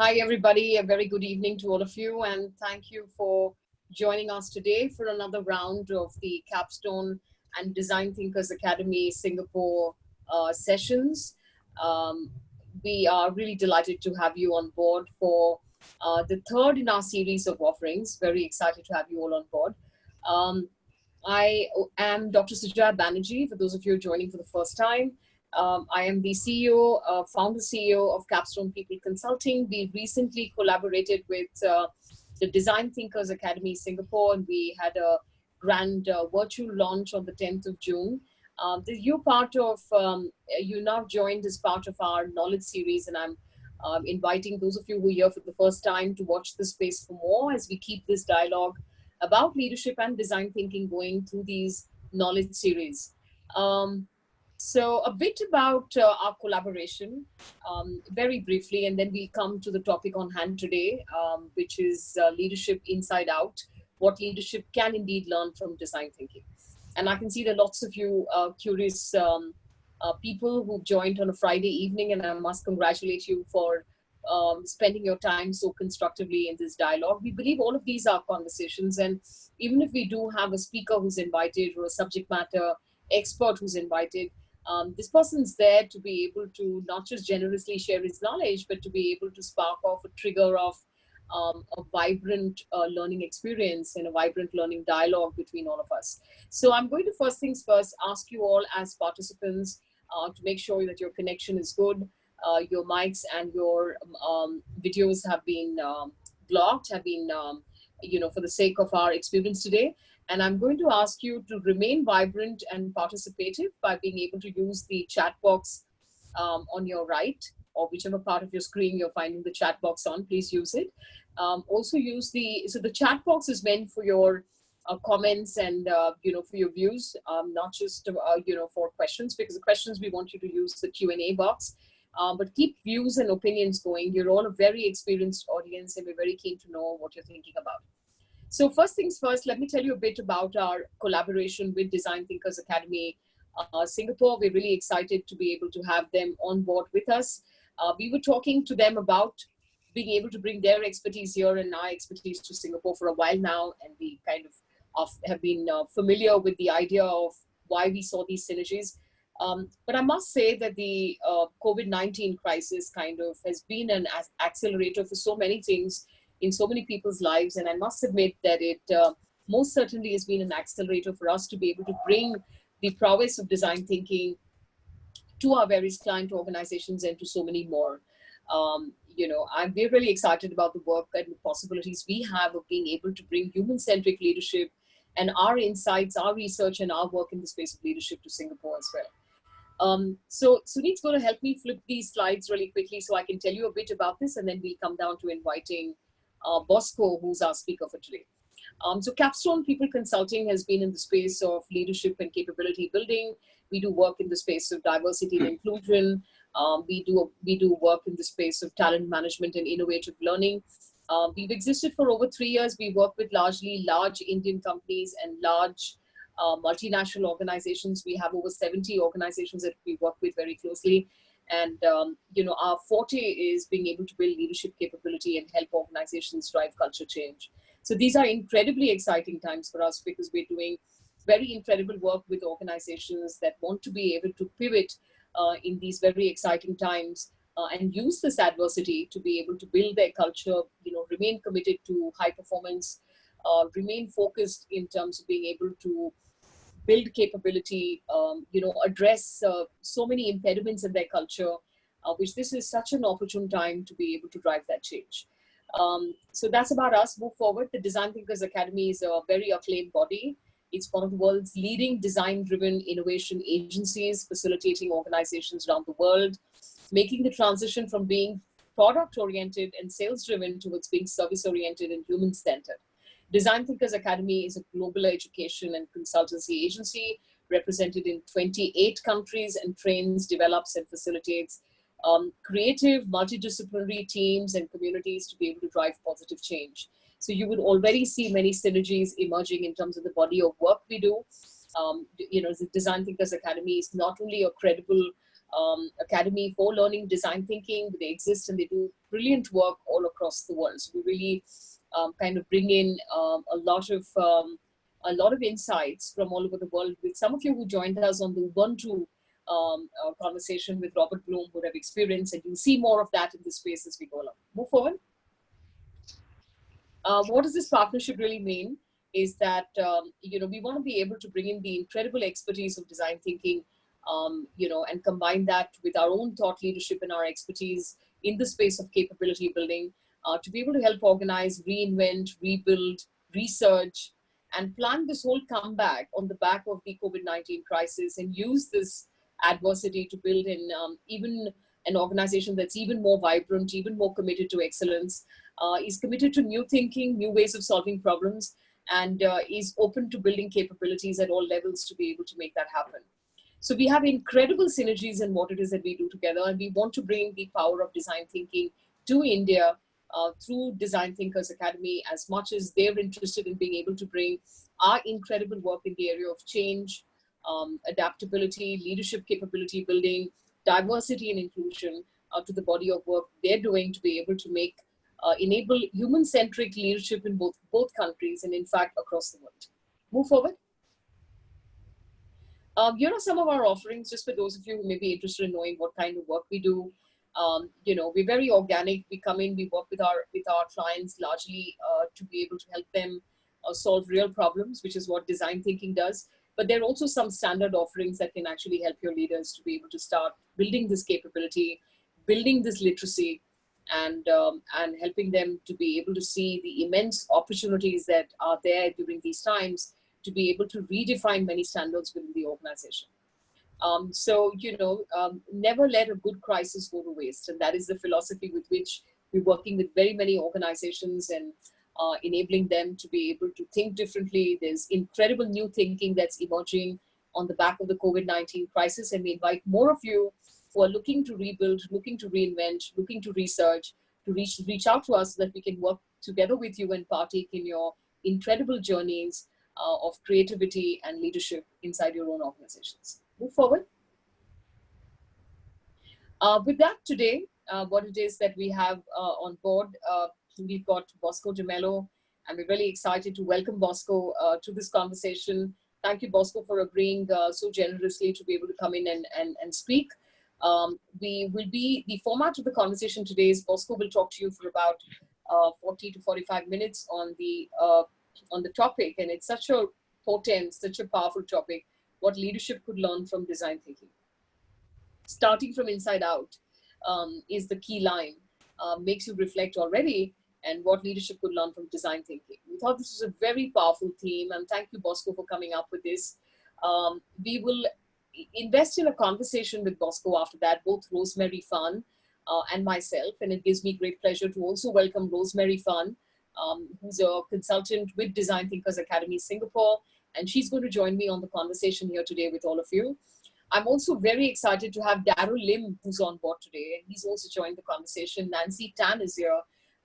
Hi, everybody. A very good evening to all of you, and thank you for joining us today for another round of the Capstone and Design Thinkers Academy Singapore sessions. Um, we are really delighted to have you on board for the third in our series of offerings. Very excited to have you all on board. Um, I am Dr. Sujat Banerjee, for those of you joining for the first time. I am the CEO, founder CEO of Capstone People Consulting. We recently collaborated with the Design Thinkers Academy Singapore, and we had a grand virtual launch on the 10th of June. You're part of, you now joined as part of our knowledge series, and I'm inviting those of you who are here for the first time to watch this space for more as we keep this dialogue about leadership and design thinking going through these knowledge series. So a bit about our collaboration, very briefly, and then we come to the topic on hand today, which is leadership inside out, what leadership can indeed learn from design thinking. And I can see there are lots of you curious people who've joined on a Friday evening, and I must congratulate you for spending your time so constructively in this dialogue. We believe all of these are conversations, and even if we do have a speaker who's invited or a subject matter expert who's invited, this person's there to be able to not just generously share his knowledge, but to be able to spark off a trigger of a vibrant learning experience and a vibrant learning dialogue between all of us. So I'm going to first things first ask you all as participants to make sure that your connection is good. Your mics and your videos have been blocked, have been, for the sake of our experience today. And I'm going to ask you to remain vibrant and participative by being able to use the chat box on your right, or whichever part of your screen you're finding the chat box on, please use it. Also use so the chat box is meant for your comments and, for your views, not just, for questions, because the questions we want you to use the Q&A box. But keep views and opinions going. You're all a very experienced audience, and we're very keen to know what you're thinking about. So first things first, let me tell you a bit about our collaboration with Design Thinkers Academy Singapore. We're really excited to be able to have them on board with us. We were talking to them about being able to bring their expertise here and our expertise to Singapore for a while now, and we kind of have been familiar with the idea of why we saw these synergies. But I must say that the COVID-19 crisis kind of has been an accelerator for so many things in so many people's lives. And I must admit that it most certainly has been an accelerator for us to be able to bring the prowess of design thinking to our various client organizations and to so many more. We're really excited about the work and the possibilities we have of being able to bring human-centric leadership and our insights, our research, and our work in the space of leadership to Singapore as well. So Sunit's going to help me flip these slides really quickly so I can tell you a bit about this, and then we'll come down to inviting Bosco, who's our speaker for today. So Capstone People Consulting has been in the space of leadership and capability building. We do work in the space of diversity and inclusion. We do work in the space of talent management and innovative learning. We've existed for over 3 years. We work with largely large Indian companies and large multinational organizations. We have over 70 organizations that we work with very closely. And, our forte is being able to build leadership capability and help organizations drive culture change. So these are incredibly exciting times for us because we're doing very incredible work with organizations that want to be able to pivot in these very exciting times and use this adversity to be able to build their culture, remain committed to high performance, remain focused in terms of being able to build capability, address so many impediments in their culture, which this is such an opportune time to be able to drive that change. So that's about us. Move forward. The Design Thinkers Academy is a very acclaimed body. It's one of the world's leading design-driven innovation agencies, facilitating organizations around the world, making the transition from being product-oriented and sales-driven towards being service-oriented and human-centered. Design Thinkers Academy is a global education and consultancy agency represented in 28 countries and trains, develops, and facilitates creative, multidisciplinary teams and communities to be able to drive positive change. So you would already see many synergies emerging in terms of the body of work we do. The Design Thinkers Academy is not only a credible academy for learning design thinking. They exist and they do brilliant work all across the world. So we really kind of bring in a lot of insights from all over the world. With some of you who joined us on the Ubuntu conversation with Robert Bloom would have experienced, and you'll see more of that in this space as we go along. Move forward. What does this partnership really mean? Is that we want to be able to bring in the incredible expertise of design thinking, and combine that with our own thought leadership and our expertise in the space of capability building, to be able to help organize, reinvent, rebuild, research, and plan this whole comeback on the back of the COVID-19 crisis, and use this adversity to build in even an organization that's even more vibrant, even more committed to excellence, is committed to new thinking, new ways of solving problems, and is open to building capabilities at all levels to be able to make that happen. So we have incredible synergies in what it is that we do together, and we want to bring the power of design thinking to India through Design Thinkers Academy, as much as they're interested in being able to bring our incredible work in the area of change, adaptability, leadership capability building, diversity and inclusion to the body of work they're doing to be able to enable human-centric leadership in both countries and in fact across the world. Move forward. Here are some of our offerings, just for those of you who may be interested in knowing what kind of work we do. We're very organic. We come in, we work with our clients largely to be able to help them solve real problems, which is what design thinking does. But there are also some standard offerings that can actually help your leaders to be able to start building this capability, building this literacy, and helping them to be able to see the immense opportunities that are there during these times to be able to redefine many standards within the organization. Never let a good crisis go to waste. And that is the philosophy with which we're working with very many organizations and enabling them to be able to think differently. There's incredible new thinking that's emerging on the back of the COVID-19 crisis. And we invite more of you who are looking to rebuild, looking to reinvent, looking to research, to reach out to us so that we can work together with you and partake in your incredible journeys of creativity and leadership inside your own organizations. Move forward. With that today, what it is that we have on board, we've got Bosco D'mello, and we're really excited to welcome Bosco to this conversation. Thank you, Bosco, for agreeing so generously to be able to come in and speak. The format of the conversation today is Bosco will talk to you for about 40 to 45 minutes on the topic, and it's such a potent, such a powerful topic, what leadership could learn from design thinking. Starting from inside out is the key line, makes you reflect already, and what leadership could learn from design thinking. We thought this was a very powerful theme, and thank you, Bosco, for coming up with this. We will invest in a conversation with Bosco after that, both Rosemary Fan and myself, and it gives me great pleasure to also welcome Rosemary Fan, who's a consultant with Design Thinkers Academy Singapore, and she's going to join me on the conversation here today with all of you. I'm also very excited to have Daryl Lim, who's on board today. He's also joined the conversation. Nancy Tan is here,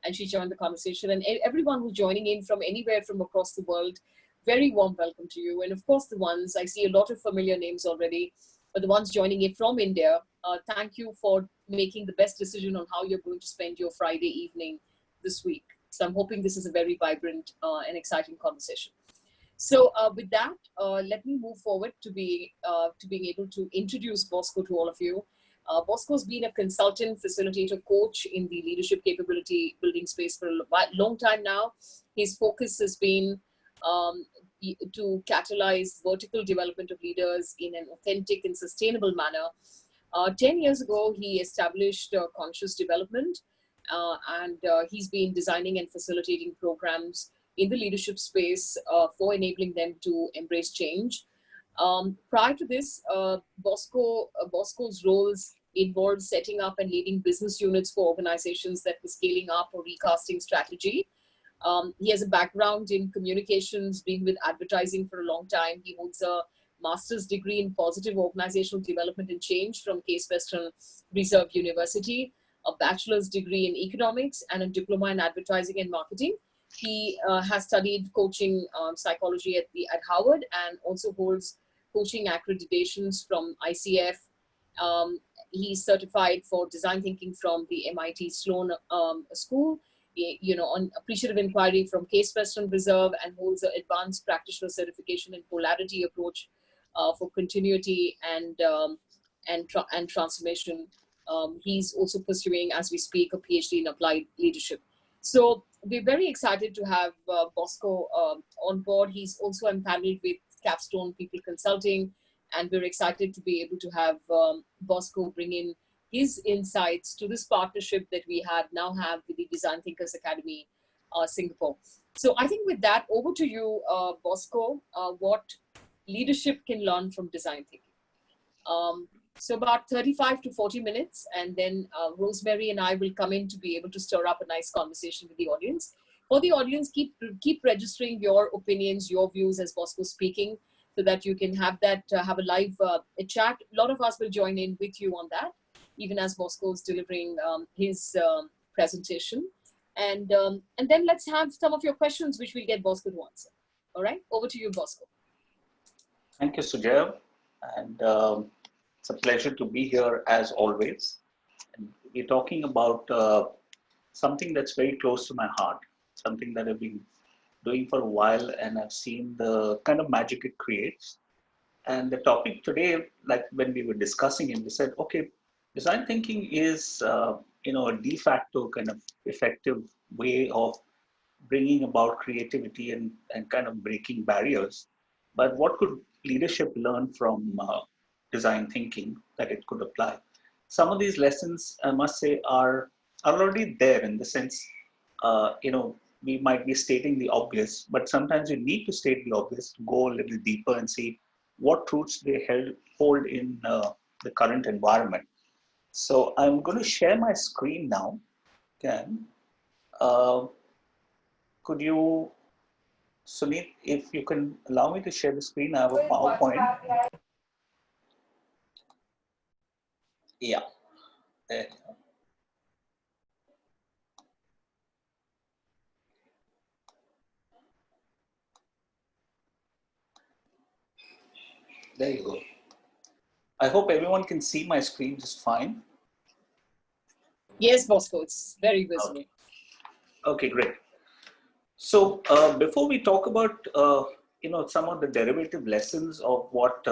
and she joined the conversation. And everyone who's joining in from anywhere from across the world, very warm welcome to you. And of course, the ones, I see a lot of familiar names already, but the ones joining in from India, thank you for making the best decision on how you're going to spend your Friday evening this week. So I'm hoping this is a very vibrant and exciting conversation. So with that, let me move forward to being able to introduce Bosco to all of you. Bosco's been a consultant, facilitator, coach in the leadership capability building space for a long time now. His focus has been to catalyze vertical development of leaders in an authentic and sustainable manner. 10 years ago, he established Conscious Development, and he's been designing and facilitating programs in the leadership space for enabling them to embrace change. Prior to this, Bosco's roles involved setting up and leading business units for organizations that were scaling up or recasting strategy. He has a background in communications, been with advertising for a long time. He holds a master's degree in positive organizational development and change from Case Western Reserve University, a bachelor's degree in economics, and a diploma in advertising and marketing. He has studied coaching psychology at Harvard, and also holds coaching accreditations from ICF, He's certified for design thinking from the MIT Sloan School, on appreciative inquiry from Case Western Reserve, and holds an advanced practitioner certification in polarity approach for continuity and transformation. He's also pursuing, as we speak, a PhD in applied leadership. So we're very excited to have Bosco on board. He's also empaneled with Capstone People Consulting, and we're excited to be able to have Bosco bring in his insights to this partnership that we now have with the Design Thinkers Academy, Singapore. So I think with that, over to you, Bosco, what leadership can learn from design thinking. So about 35 to 40 minutes, and then Rosemary and I will come in to be able to stir up a nice conversation with the audience. For the audience, keep registering your opinions, your views as Bosco's speaking, so that you can have that have a live chat. A lot of us will join in with you on that, even as Bosco's delivering his presentation. And then let's have some of your questions, which we'll get Bosco to answer. All right, over to you, Bosco. Thank you, Sujaya. And it's a pleasure to be here as always. And we're talking about something that's very close to my heart, something that I've been doing for a while, and I've seen the kind of magic it creates. And the topic today, like when we were discussing it, we said, okay, design thinking is, a de facto kind of effective way of bringing about creativity and kind of breaking barriers. But what could leadership learn from design thinking that it could apply? Some of these lessons, I must say, are already there in the sense, we might be stating the obvious, but sometimes you need to state the obvious to go a little deeper and see what truths they hold in the current environment. So I'm going to share my screen now. Again, could you, Sunit, if you can allow me to share the screen, I have a PowerPoint. Yeah. There. There you go. I hope everyone can see my screen just fine. Yes, Bosco, it's very visible. Okay, great. So before we talk about some of the derivative lessons of what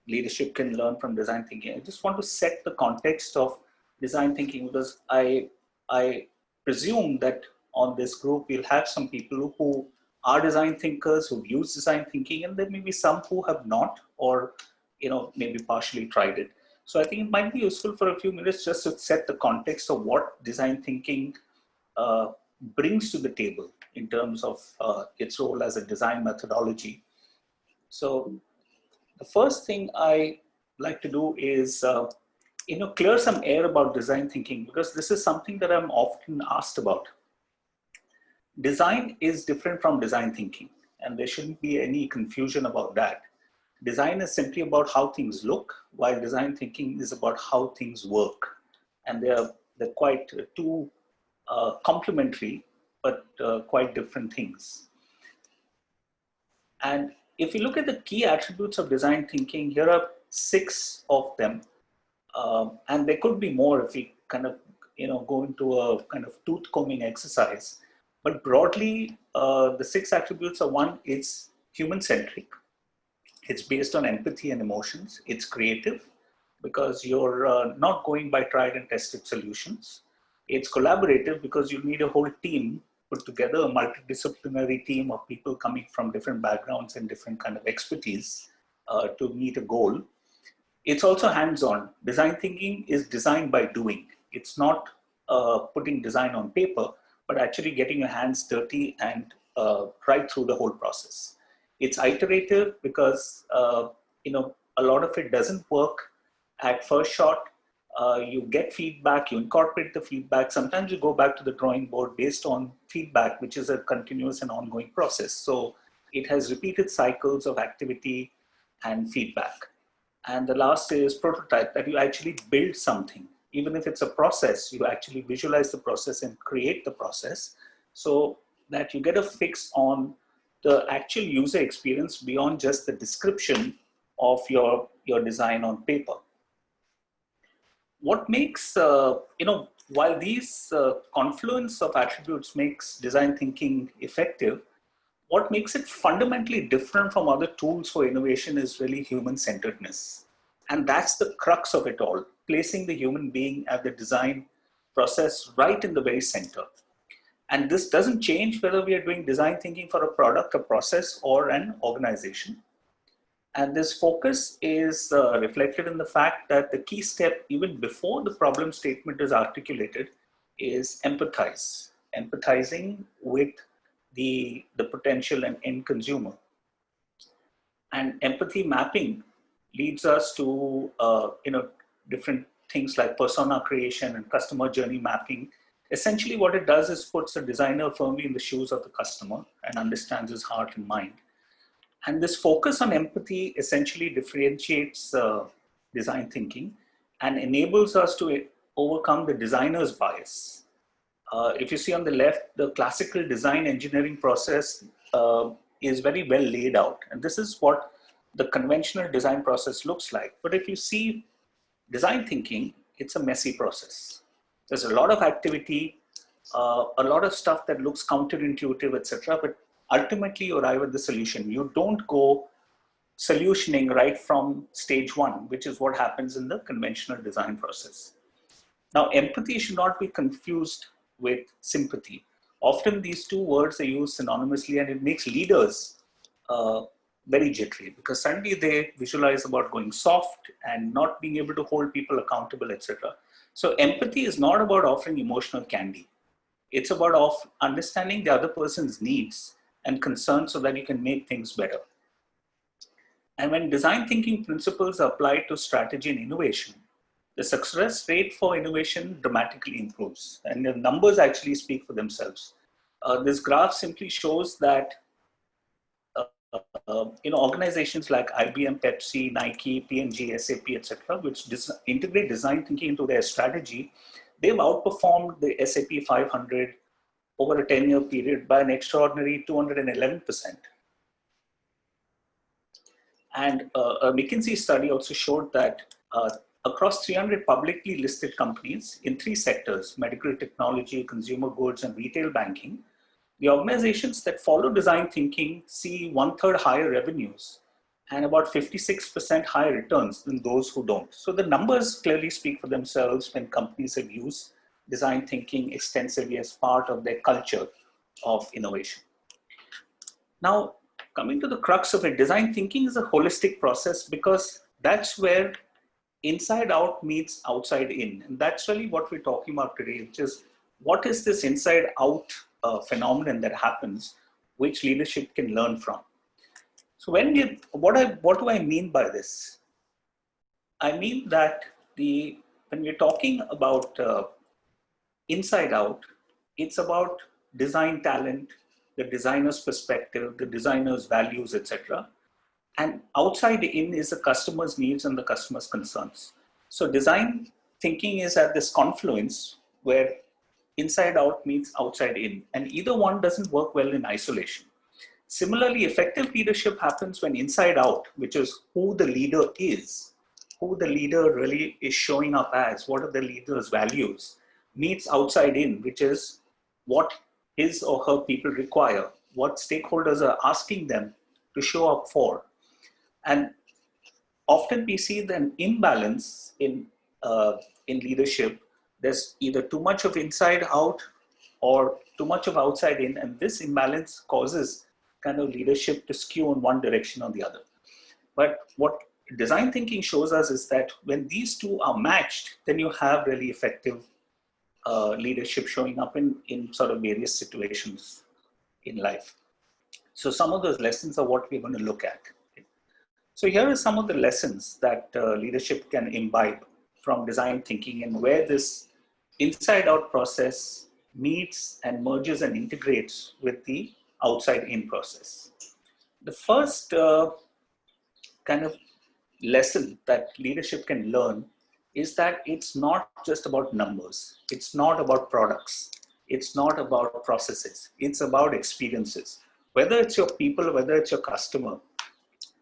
leadership can learn from design thinking, I just want to set the context of design thinking, because I presume that on this group we'll have some people who are design thinkers, who've used design thinking, and there may be some who have not, or maybe partially tried it. So I think it might be useful for a few minutes just to set the context of what design thinking brings to the table in terms of its role as a design methodology. So the first thing I like to do is clear some air about design thinking, because this is something that I'm often asked about. Design is different from design thinking, and there shouldn't be any confusion about that. Design is simply about how things look, while design thinking is about how things work. And they're quite two complementary, but quite different things. And if you look at the key attributes of design thinking, here are 6 of them. And there could be more if we kind of, go into a kind of tooth combing exercise. But broadly, the 6 attributes are: 1, it's human-centric. It's based on empathy and emotions. It's creative, because you're not going by tried and tested solutions. It's collaborative, because you need a whole team put together, a multidisciplinary team of people coming from different backgrounds and different kind of expertise to meet a goal. It's also hands-on. Design thinking is designed by doing. It's not putting design on paper, but actually getting your hands dirty and right through the whole process. It's iterative, because a lot of it doesn't work at first shot. You get feedback, you incorporate the feedback. Sometimes you go back to the drawing board based on feedback, which is a continuous and ongoing process. So it has repeated cycles of activity and feedback. And the last is prototype, that you actually build something. Even if it's a process, you actually visualize the process and create the process, so that you get a fix on the actual user experience beyond just the description of your design on paper. what makes, while these confluence of attributes makes design thinking effective, what makes it fundamentally different from other tools for innovation is really human-centeredness. And that's the crux of it all, placing the human being at the design process right in the very center. And this doesn't change whether we are doing design thinking for a product, a process, or an organization. And this focus is reflected in the fact that the key step, even before the problem statement is articulated, is empathize. Empathizing with the potential and end consumer. And empathy mapping leads us to different things like persona creation and customer journey mapping. Essentially, what it does is puts a designer firmly in the shoes of the customer and understands his heart and mind. And this focus on empathy essentially differentiates design thinking and enables us to overcome the designer's bias. If you see on the left, the classical design engineering process is very well laid out. And this is what the conventional design process looks like. But if you see design thinking, it's a messy process. There's a lot of activity, a lot of stuff that looks counterintuitive, etc. But ultimately, you arrive at the solution. You don't go solutioning right from stage one, which is what happens in the conventional design process. Now, empathy should not be confused with sympathy. Often these two words are used synonymously, and it makes leaders uh, very jittery because suddenly they visualize about going soft and not being able to hold people accountable, etc. So empathy is not about offering emotional candy. It's about understanding the other person's needs and concerns so that you can make things better. And when design thinking principles are applied to strategy and innovation, the success rate for innovation dramatically improves. And the numbers actually speak for themselves. This graph simply shows that organizations like IBM, Pepsi, Nike, P&G, SAP, etc., which integrate design thinking into their strategy, they've outperformed the SAP 500 over a 10-year period by an extraordinary 211%. And a McKinsey study also showed that across 300 publicly listed companies in three sectors, medical technology, consumer goods, and retail banking, the organizations that follow design thinking see 1/3 higher revenues and about 56% higher returns than those who don't. So the numbers clearly speak for themselves when companies have used design thinking extensively as part of their culture of innovation. Now, coming to the crux of it, design thinking is a holistic process because that's where inside out meets outside in. And that's really what we're talking about today, which is what is this inside out phenomenon that happens, which leadership can learn from. So what do I mean by this? I mean that when we're talking about inside out, it's about design talent, the designer's perspective, the designer's values, etc. And outside in is the customer's needs and the customer's concerns. So design thinking is at this confluence where inside out meets outside in, and either one doesn't work well in isolation. Similarly, effective leadership happens when inside out, which is who the leader is, who the leader really is showing up as, what are the leader's values, meets outside in, which is what his or her people require, what stakeholders are asking them to show up for. And often we see an imbalance in leadership. There's either too much of inside out or too much of outside in, and this imbalance causes kind of leadership to skew in one direction or the other. But what design thinking shows us is that when these two are matched, then you have really effective leadership showing up in sort of various situations in life. So some of those lessons are what we're going to look at. So here are some of the lessons that leadership can imbibe from design thinking and where this inside out process meets and merges and integrates with the outside in process. The first kind of lesson that leadership can learn is that it's not just about numbers. It's not about products. It's not about processes. It's about experiences. Whether it's your people, whether it's your customer,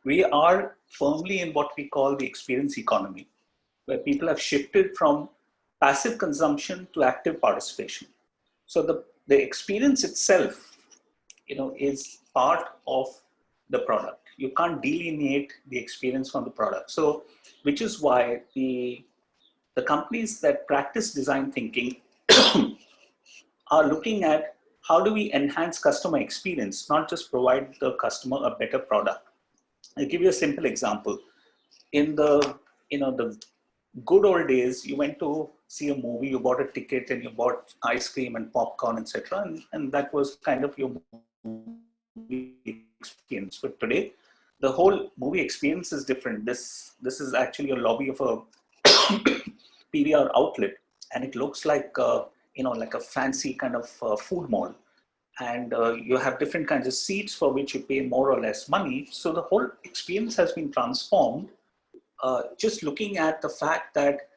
we are firmly in what we call the experience economy. where people have shifted from passive consumption to active participation. So the experience itself, is part of the product. You can't delineate the experience from the product. So, which is why the companies that practice design thinking are looking at how do we enhance customer experience, not just provide the customer a better product. I'll give you a simple example. In the good old days, you went to see a movie, you bought a ticket and you bought ice cream and popcorn, etc. And that was kind of your movie experience. But today, the whole movie experience is different. This is actually a lobby of a PVR outlet, and it looks like like a fancy kind of food mall. And you have different kinds of seats for which you pay more or less money. So the whole experience has been transformed. Just looking at the fact that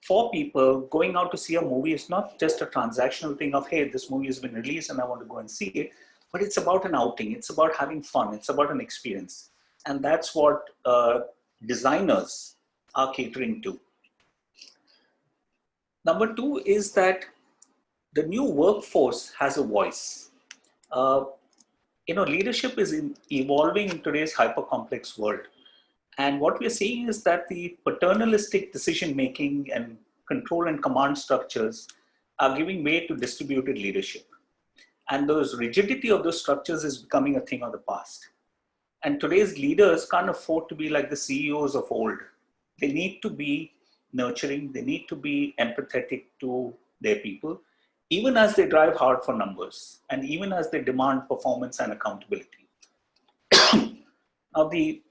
for people, going out to see a movie is not just a transactional thing of, hey, this movie has been released and I want to go and see it, but it's about an outing. It's about having fun. It's about an experience. And that's what designers are catering to. Number two is that the new workforce has a voice. Leadership is evolving in today's hyper-complex world. And what we're seeing is that the paternalistic decision-making and control and command structures are giving way to distributed leadership. And those rigidity of those structures is becoming a thing of the past. And today's leaders can't afford to be like the CEOs of old. They need to be nurturing. They need to be empathetic to their people, even as they drive hard for numbers and even as they demand performance and accountability. Now, the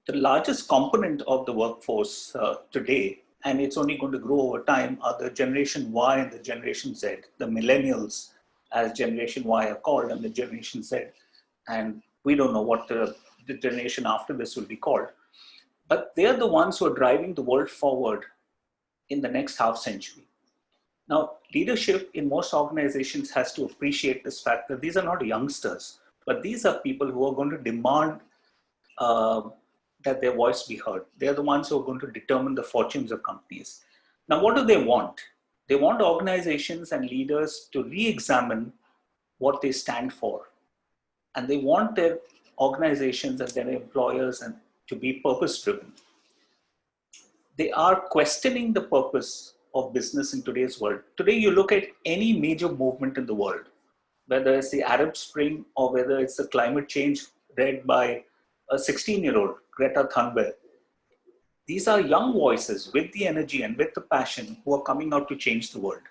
largest component of the workforce today, and it's only going to grow over time, are the Generation Y and the Generation Z, the millennials, as Generation Y are called, and the Generation Z. And we don't know what the generation after this will be called. But they're the ones who are driving the world forward in the next half century. Now, leadership in most organizations has to appreciate this fact that these are not youngsters, but these are people who are going to demand that their voice be heard. They're the ones who are going to determine the fortunes of companies. Now, what do they want? They want organizations and leaders to re-examine what they stand for. And they want their organizations and their employers and to be purpose-driven. They are questioning the purpose of business in today's world. Today, you look at any major movement in the world, whether it's the Arab Spring or whether it's the climate change led by a 16-year-old, Greta Thunberg. These are young voices with the energy and with the passion who are coming out to change the world.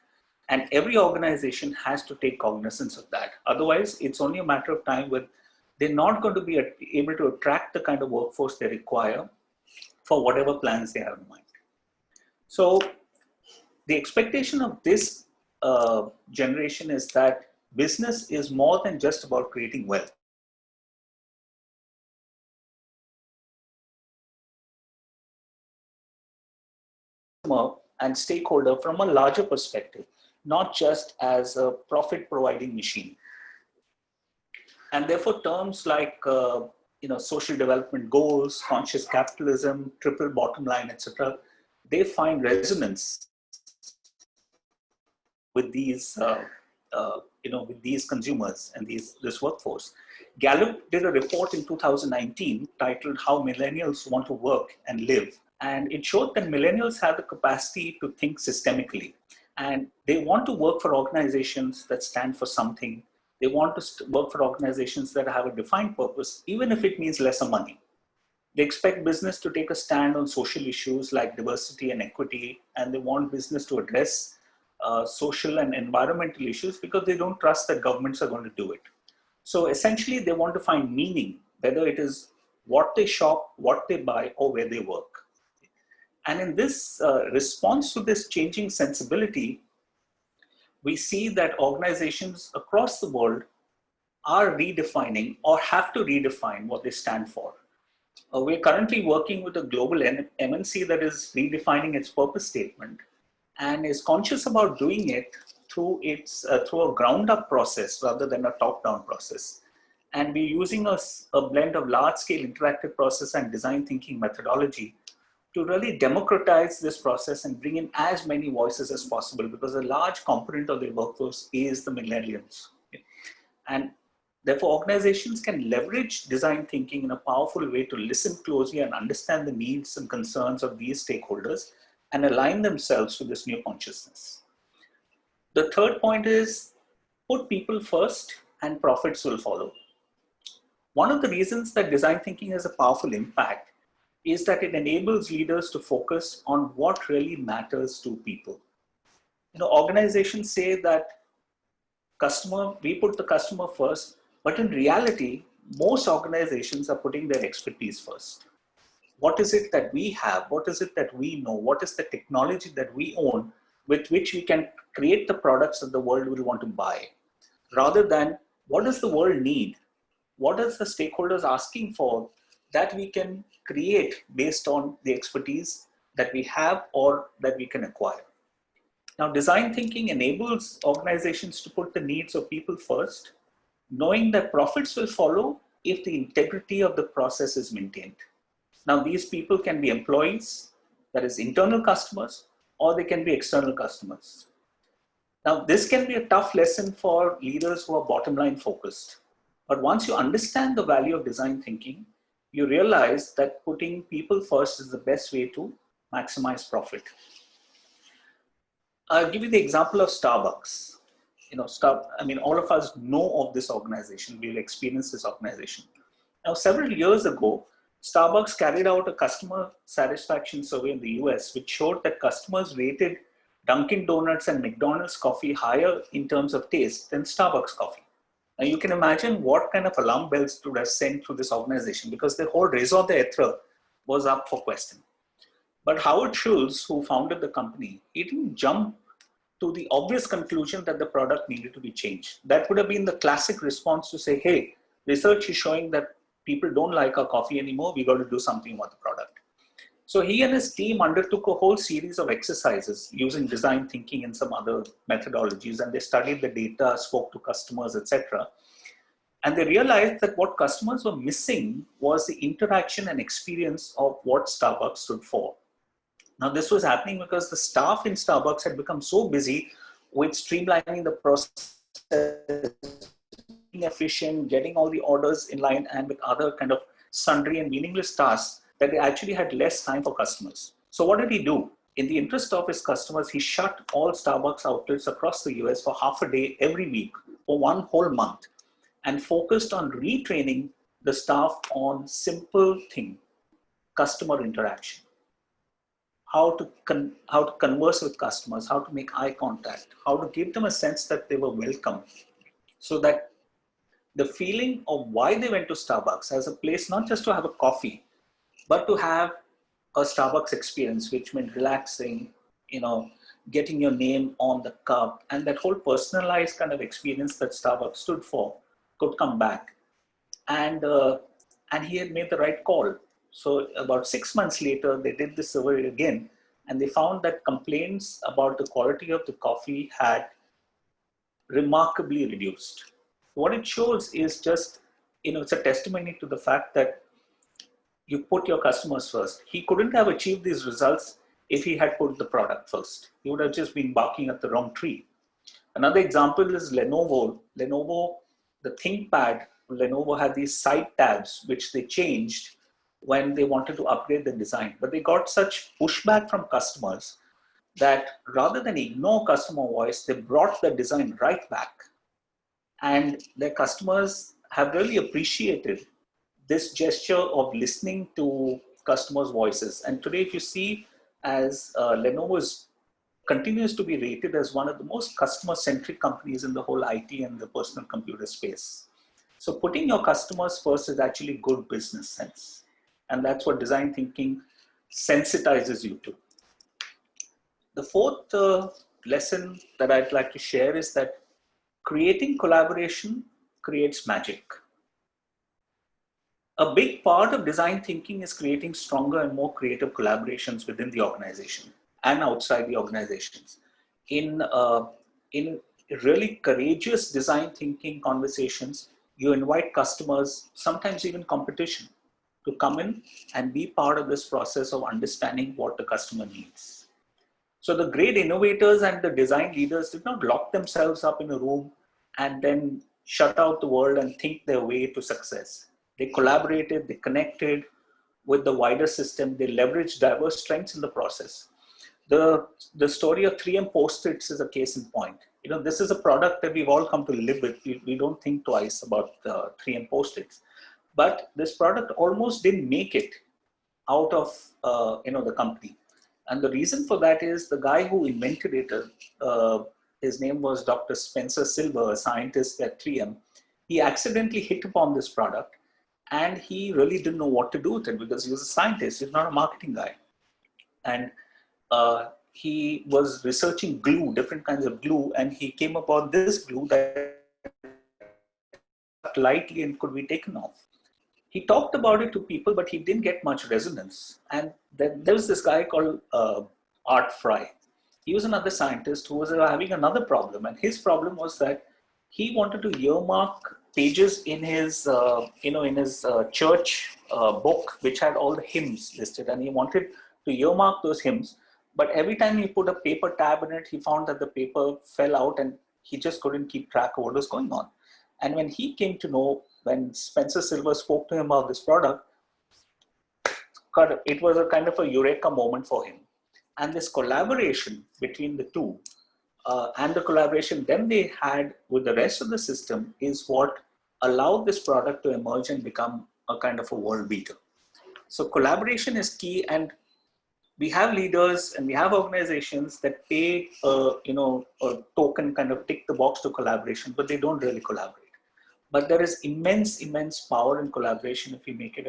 And every organization has to take cognizance of that. Otherwise, it's only a matter of time when they're not going to be able to attract the kind of workforce they require for whatever plans they have in mind. So the expectation of this generation is that business is more than just about creating wealth. And stakeholder from a larger perspective, not just as a profit-providing machine. And therefore, terms like social development goals, conscious capitalism, triple bottom line, etc., they find resonance with these with these consumers and this workforce. Gallup did a report in 2019 titled "How Millennials Want to Work and Live." And it showed that millennials have the capacity to think systemically. And they want to work for organizations that stand for something. They want to work for organizations that have a defined purpose, even if it means lesser money. They expect business to take a stand on social issues like diversity and equity, and they want business to address social and environmental issues because they don't trust that governments are going to do it. So essentially, they want to find meaning, whether it is what they shop, what they buy, or where they work. And in this response to this changing sensibility, we see that organizations across the world are redefining or have to redefine what they stand for. We're currently working with a global MNC that is redefining its purpose statement and is conscious about doing it through a ground-up process rather than a top-down process. And we're using a blend of large-scale interactive process and design thinking methodology to really democratize this process and bring in as many voices as possible, because a large component of their workforce is the millennials. And therefore, organizations can leverage design thinking in a powerful way to listen closely and understand the needs and concerns of these stakeholders and align themselves to this new consciousness. The third point is put people first and profits will follow. One of the reasons that design thinking has a powerful impact is that it enables leaders to focus on what really matters to people. Organizations say that we put the customer first, but in reality, most organizations are putting their expertise first. What is it that we have? What is it that we know? What is the technology that we own with which we can create the products that the world will want to buy? Rather than what does the world need? What is the stakeholders asking for that we can create based on the expertise that we have or that we can acquire? Now, design thinking enables organizations to put the needs of people first, knowing that profits will follow if the integrity of the process is maintained. Now, these people can be employees, that is internal customers, or they can be external customers. Now, this can be a tough lesson for leaders who are bottom line focused. But once you understand the value of design thinking, you realize that putting people first is the best way to maximize profit. I'll give you the example of Starbucks. All of us know of this organization. We've experienced this organization. Now, several years ago, Starbucks carried out a customer satisfaction survey in the US, which showed that customers rated Dunkin' Donuts and McDonald's coffee higher in terms of taste than Starbucks coffee. Now, you can imagine what kind of alarm bells would have sent through this organization, because the whole raison d'etre was up for question. But Howard Schultz, who founded the company, he didn't jump to the obvious conclusion that the product needed to be changed. That would have been the classic response to say, hey, research is showing that people don't like our coffee anymore. We got to do something about the product. So he and his team undertook a whole series of exercises using design thinking and some other methodologies, and they studied the data, spoke to customers, etc. And they realized that what customers were missing was the interaction and experience of what Starbucks stood for. Now, this was happening because the staff in Starbucks had become so busy with streamlining the process, being efficient, getting all the orders in line, and with other kind of sundry and meaningless tasks, that they actually had less time for customers. So what did he do? In the interest of his customers, he shut all Starbucks outlets across the US for half a day every week for one whole month, and focused on retraining the staff on simple thing, customer interaction. How to converse with customers, how to make eye contact, how to give them a sense that they were welcome, so that the feeling of why they went to Starbucks as a place not just to have a coffee, but to have a Starbucks experience, which meant relaxing, getting your name on the cup, and that whole personalized kind of experience that Starbucks stood for could come back. And he had made the right call. So about 6 months later, they did the survey again, and they found that complaints about the quality of the coffee had remarkably reduced. What it shows is just, it's a testimony to the fact that you put your customers first. He couldn't have achieved these results if he had put the product first. He would have just been barking at the wrong tree. Another example is Lenovo. Lenovo, the ThinkPad, Lenovo had these side tabs which they changed when they wanted to upgrade the design. But they got such pushback from customers that rather than ignore customer voice, they brought the design right back. And their customers have really appreciated this gesture of listening to customers' voices. And today, if you see, as Lenovo continues to be rated as one of the most customer-centric companies in the whole IT and the personal computer space. So putting your customers first is actually good business sense. And that's what design thinking sensitizes you to. The fourth lesson that I'd like to share is that creating collaboration creates magic. A big part of design thinking is creating stronger and more creative collaborations within the organization and outside the organizations. In really courageous design thinking conversations, you invite customers, sometimes even competition. to come in and be part of this process of understanding what the customer needs. So the great innovators and the design leaders did not lock themselves up in a room and then shut out the world and think their way to success. They collaborated, they connected with the wider system, they leveraged diverse strengths in the process. The story of 3M Post-its is a case in point. This is a product that we've all come to live with. We don't think twice about 3M Post-its. But this product almost didn't make it out of the company. And the reason for that is the guy who invented it, his name was Dr. Spencer Silver, a scientist at 3M. He accidentally hit upon this product and he really didn't know what to do with it because he was a scientist, he's not a marketing guy. And he was researching glue, different kinds of glue, and he came upon this glue that lightly and could be taken off. He talked about it to people, but he didn't get much resonance. And then there was this guy called Art Fry. He was another scientist who was having another problem. And his problem was that he wanted to earmark pages in his, church book, which had all the hymns listed. And he wanted to earmark those hymns. But every time he put a paper tab in it, he found that the paper fell out and he just couldn't keep track of what was going on. And when he came to know, when Spencer Silver spoke to him about this product, it was a kind of a eureka moment for him. And this collaboration between the two and the collaboration then they had with the rest of the system is what allowed this product to emerge and become a kind of a world beater. So collaboration is key, and we have leaders and we have organizations that pay a token, kind of tick the box to collaboration, but they don't really collaborate. But there is immense power in collaboration if we make it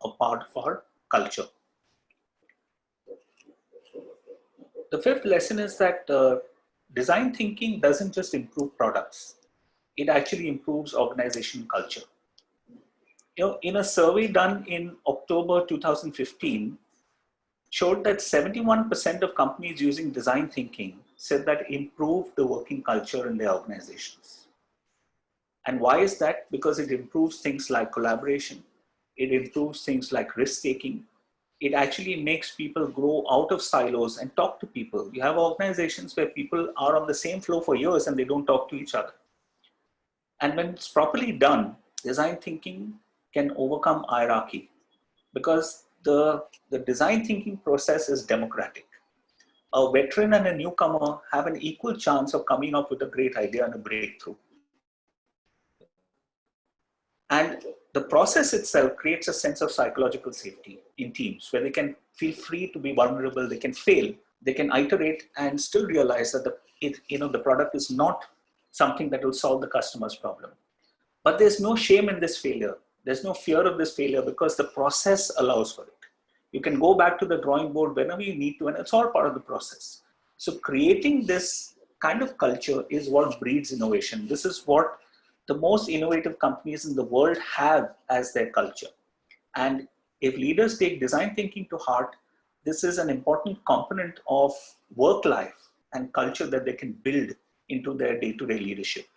a part of our culture. The fifth lesson is that design thinking doesn't just improve products. It actually improves organization culture. In a survey done in October 2015, showed that 71% of companies using design thinking said that it improved the working culture in their organizations. And why is that? Because it improves things like collaboration. It improves things like risk-taking. It actually makes people grow out of silos and talk to people. You have organizations where people are on the same flow for years and they don't talk to each other. And when it's properly done, design thinking can overcome hierarchy because the design thinking process is democratic. A veteran and a newcomer have an equal chance of coming up with a great idea and a breakthrough. And the process itself creates a sense of psychological safety in teams where they can feel free to be vulnerable, they can fail, they can iterate and still realize that the product is not something that will solve the customer's problem. But there's no shame in this failure. There's no fear of this failure because the process allows for it. You can go back to the drawing board whenever you need to, and it's all part of the process. So creating this kind of culture is what breeds innovation. This is what the most innovative companies in the world have as their culture. And if leaders take design thinking to heart, this is an important component of work life and culture that they can build into their day-to-day leadership.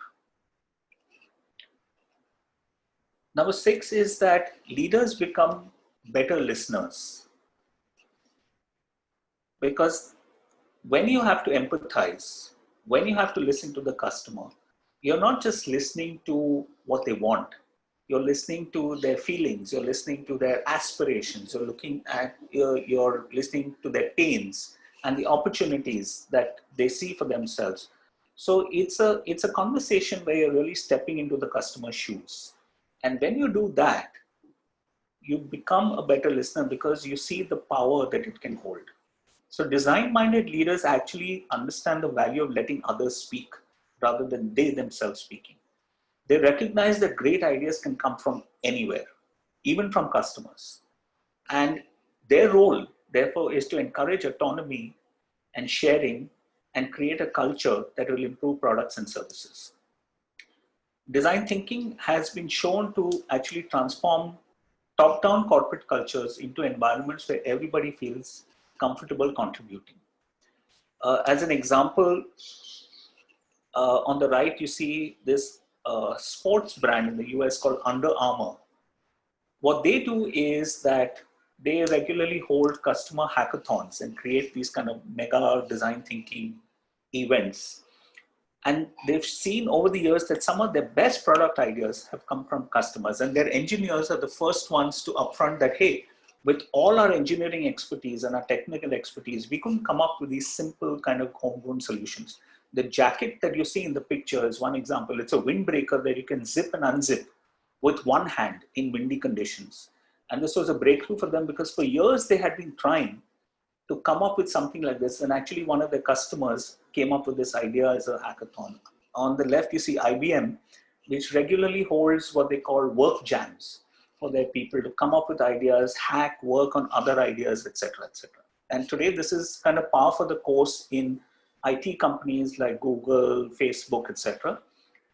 Number 6 is that leaders become better listeners. Because when you have to empathize, when you have to listen to the customer, you're not just listening to what they want. You're listening to their feelings. You're listening to their aspirations. You're listening to their pains and the opportunities that they see for themselves. So it's a conversation where you're really stepping into the customer's shoes. And when you do that, you become a better listener because you see the power that it can hold. So design-minded leaders actually understand the value of letting others speak rather than they themselves speaking. They recognize that great ideas can come from anywhere, even from customers. And their role, therefore, is to encourage autonomy and sharing and create a culture that will improve products and services. Design thinking has been shown to actually transform top-down corporate cultures into environments where everybody feels comfortable contributing. As an example, on the right, you see this sports brand in the US called Under Armour. What they do is that they regularly hold customer hackathons and create these kind of mega design thinking events. And they've seen over the years that some of their best product ideas have come from customers, and their engineers are the first ones to upfront that, hey, with all our engineering expertise and our technical expertise, we couldn't come up with these simple kind of homegrown solutions. The jacket that you see in the picture is one example. It's a windbreaker that you can zip and unzip with one hand in windy conditions. And this was a breakthrough for them because for years they had been trying to come up with something like this. And actually one of their customers came up with this idea as a hackathon. On the left, you see IBM, which regularly holds what they call work jams for their people to come up with ideas, hack, work on other ideas, etc., etc. And today this is kind of par for the course in IT companies like Google, Facebook, etc.,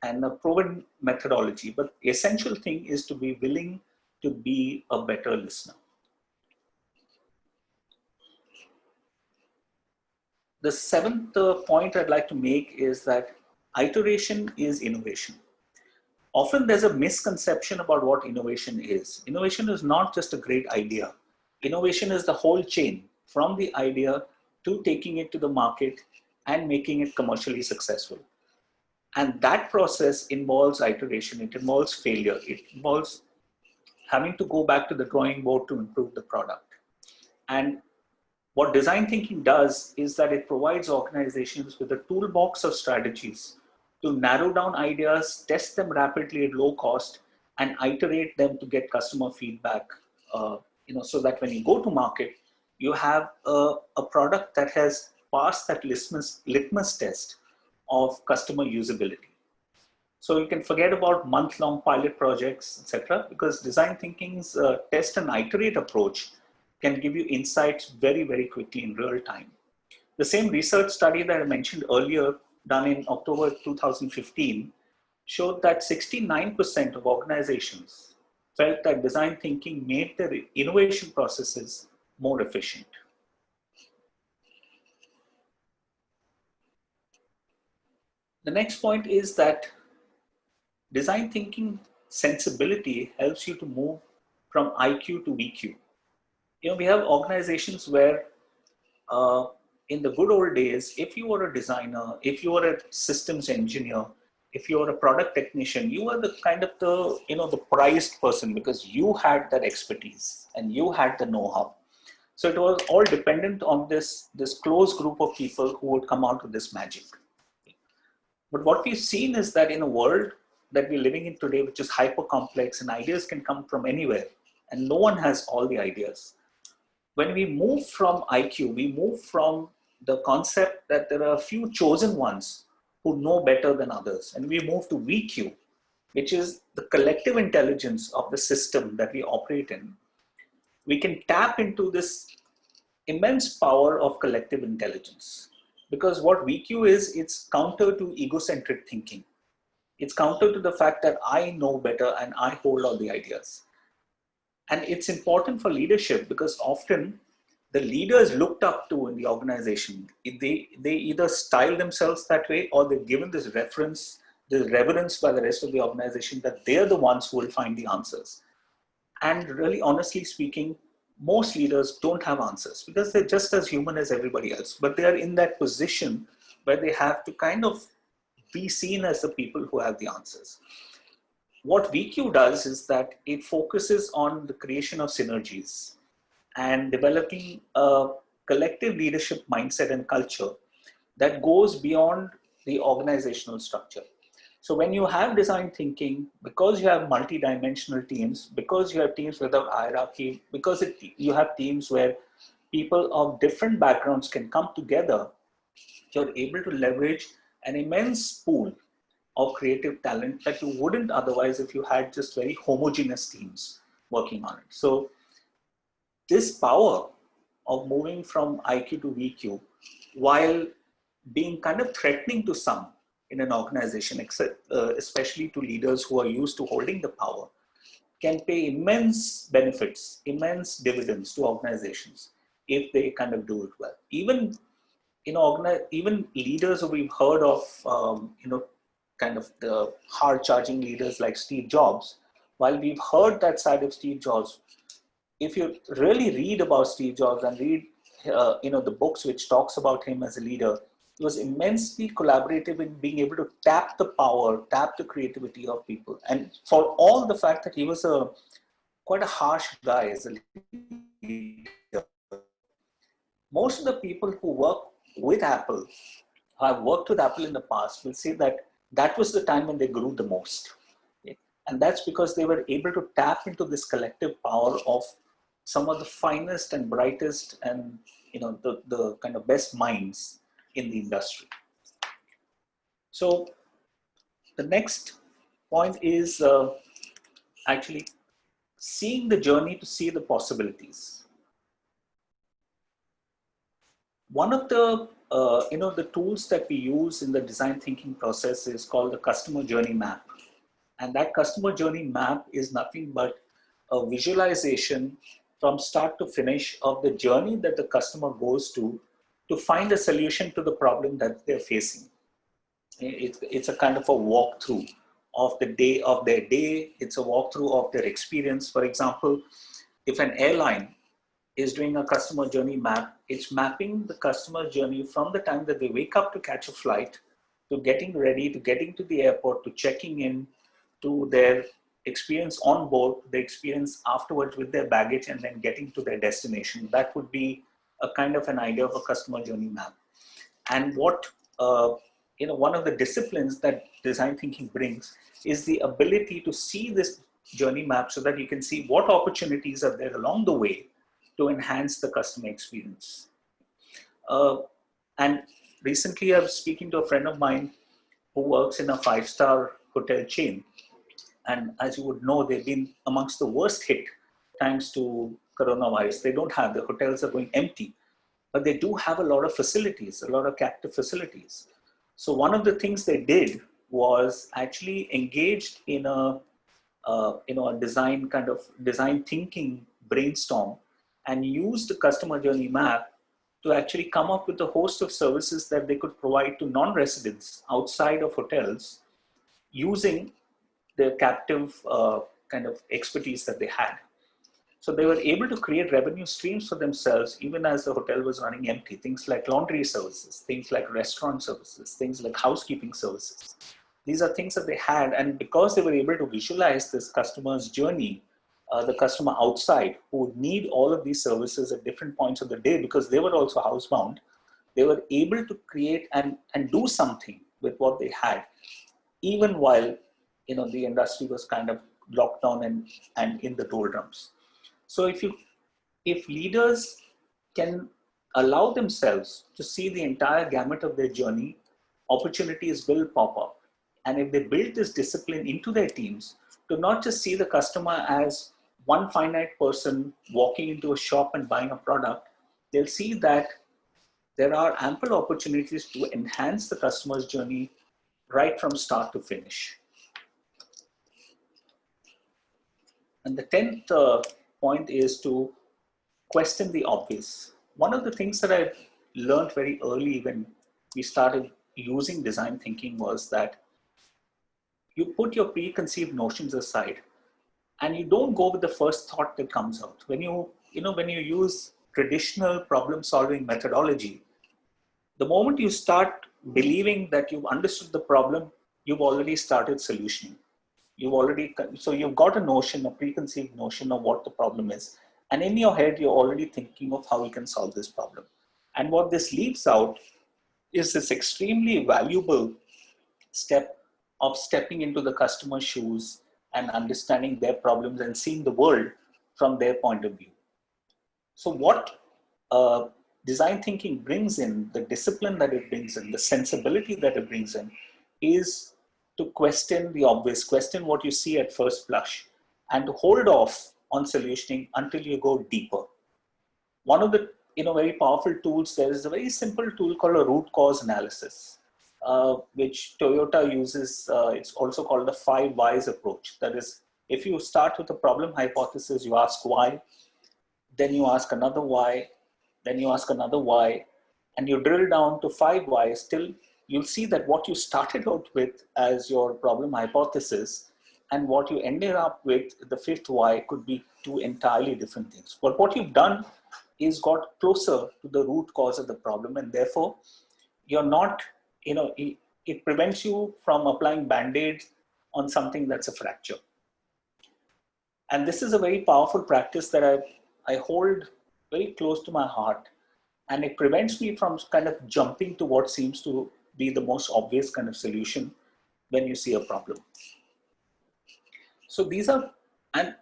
and a proven methodology. But the essential thing is to be willing to be a better listener. The seventh point I'd like to make is that iteration is innovation. Often there's a misconception about what innovation is. Innovation is not just a great idea. Innovation is the whole chain from the idea to taking it to the market and making it commercially successful. And that process involves iteration, it involves failure, it involves having to go back to the drawing board to improve the product. And what design thinking does is that it provides organizations with a toolbox of strategies to narrow down ideas, test them rapidly at low cost, and iterate them to get customer feedback. So that when you go to market, you have a product that has passed that litmus test of customer usability. So you can forget about month-long pilot projects, etc., because design thinking's test and iterate approach can give you insights very, very quickly in real time. The same research study that I mentioned earlier, done in October 2015, showed that 69% of organizations felt that design thinking made their innovation processes more efficient. The next point is that design thinking sensibility helps you to move from IQ to VQ. We have organizations where in the good old days, if you were a designer, if you were a systems engineer, if you were a product technician, you were the kind of the prized person because you had that expertise and you had the know-how. So it was all dependent on this close group of people who would come out with this magic. But what we've seen is that in a world that we're living in today, which is hyper complex and ideas can come from anywhere and no one has all the ideas. When we move from IQ, we move from the concept that there are a few chosen ones who know better than others. And we move to VQ, which is the collective intelligence of the system that we operate in. We can tap into this immense power of collective intelligence. Because what VQ is, it's counter to egocentric thinking. It's counter to the fact that I know better and I hold all the ideas. And it's important for leadership because often the leaders looked up to in the organization, they either style themselves that way or they're given this reverence by the rest of the organization that they're the ones who will find the answers. And really, honestly speaking, most leaders don't have answers because they're just as human as everybody else, but they are in that position where they have to kind of be seen as the people who have the answers. What VQ does is that it focuses on the creation of synergies and developing a collective leadership mindset and culture that goes beyond the organizational structure. So when you have design thinking, because you have multi-dimensional teams, because you have teams without hierarchy, because you have teams where people of different backgrounds can come together, you're able to leverage an immense pool of creative talent that you wouldn't otherwise if you had just very homogeneous teams working on it. So this power of moving from IQ to VQ, while being kind of threatening to some in an organization, especially to leaders who are used to holding the power, can pay immense benefits, immense dividends to organizations if they kind of do it well. Even leaders who we've heard of, kind of the hard-charging leaders like Steve Jobs, while we've heard that side of Steve Jobs, if you really read about Steve Jobs and read the books which talks about him as a leader, he was immensely collaborative in being able to tap the power, tap the creativity of people. And for all the fact that he was quite a harsh guy as a leader, most of the people who work with Apple, who have worked with Apple in the past, will say that that was the time when they grew the most. Okay? And that's because they were able to tap into this collective power of some of the finest and brightest and the kind of best minds in the industry. So the next point is actually seeing the journey to see the possibilities. One of the the tools that we use in the design thinking process is called the customer journey map, and that customer journey map is nothing but a visualization from start to finish of the journey that the customer goes to find a solution to the problem that they're facing. It's a kind of a walkthrough of the day of their day. It's a walkthrough of their experience. For example, if an airline is doing a customer journey map, it's mapping the customer journey from the time that they wake up to catch a flight, to getting ready, to getting to the airport, to checking in, to their experience on board, the experience afterwards with their baggage, and then getting to their destination. That would be a kind of an idea of a customer journey map. And what one of the disciplines that design thinking brings is the ability to see this journey map so that you can see what opportunities are there along the way to enhance the customer experience. And recently I was speaking to a friend of mine who works in a 5-star hotel chain. And as you would know, they've been amongst the worst hit thanks to coronavirus. They don't have, the hotels are going empty, but they do have a lot of facilities, a lot of captive facilities. So one of the things they did was actually engaged in a design thinking brainstorm, and used the customer journey map to actually come up with a host of services that they could provide to non-residents outside of hotels using the captive kind of expertise that they had. So they were able to create revenue streams for themselves even as the hotel was running empty. Things like laundry services, things like restaurant services, things like housekeeping services. These are things that they had, and because they were able to visualize this customer's journey, the customer outside who would need all of these services at different points of the day because they were also housebound, they were able to create and do something with what they had, even while the industry was kind of locked down and in the doldrums. So if leaders can allow themselves to see the entire gamut of their journey, opportunities will pop up. And if they build this discipline into their teams to not just see the customer as one finite person walking into a shop and buying a product, they'll see that there are ample opportunities to enhance the customer's journey right from start to finish. And the 10th point is to question the obvious. One of the things that I learned very early when we started using design thinking was that you put your preconceived notions aside and you don't go with the first thought that comes out. When you use traditional problem solving methodology, the moment you start believing that you've understood the problem, you've already started solutioning. So you've got a notion, a preconceived notion of what the problem is. And in your head, you're already thinking of how you can solve this problem. And what this leaves out is this extremely valuable step of stepping into the customer's shoes and understanding their problems and seeing the world from their point of view. So what design thinking brings in, the discipline that it brings in, the sensibility that it brings in, is to question the obvious, question what you see at first blush, and to hold off on solutioning until you go deeper. One of the very powerful tools, there is a very simple tool called a root cause analysis, which Toyota uses. It's also called the 5 whys approach. That is, if you start with a problem hypothesis, you ask why, then you ask another why, then you ask another why, and you drill down to 5 whys till you'll see that what you started out with as your problem hypothesis and what you ended up with, the fifth why, could be two entirely different things. But what you've done is got closer to the root cause of the problem, and therefore you're not, it prevents you from applying band-aids on something that's a fracture. And this is a very powerful practice that I hold very close to my heart, and it prevents me from kind of jumping to what seems to be the most obvious kind of solution when you see a problem. So these are, and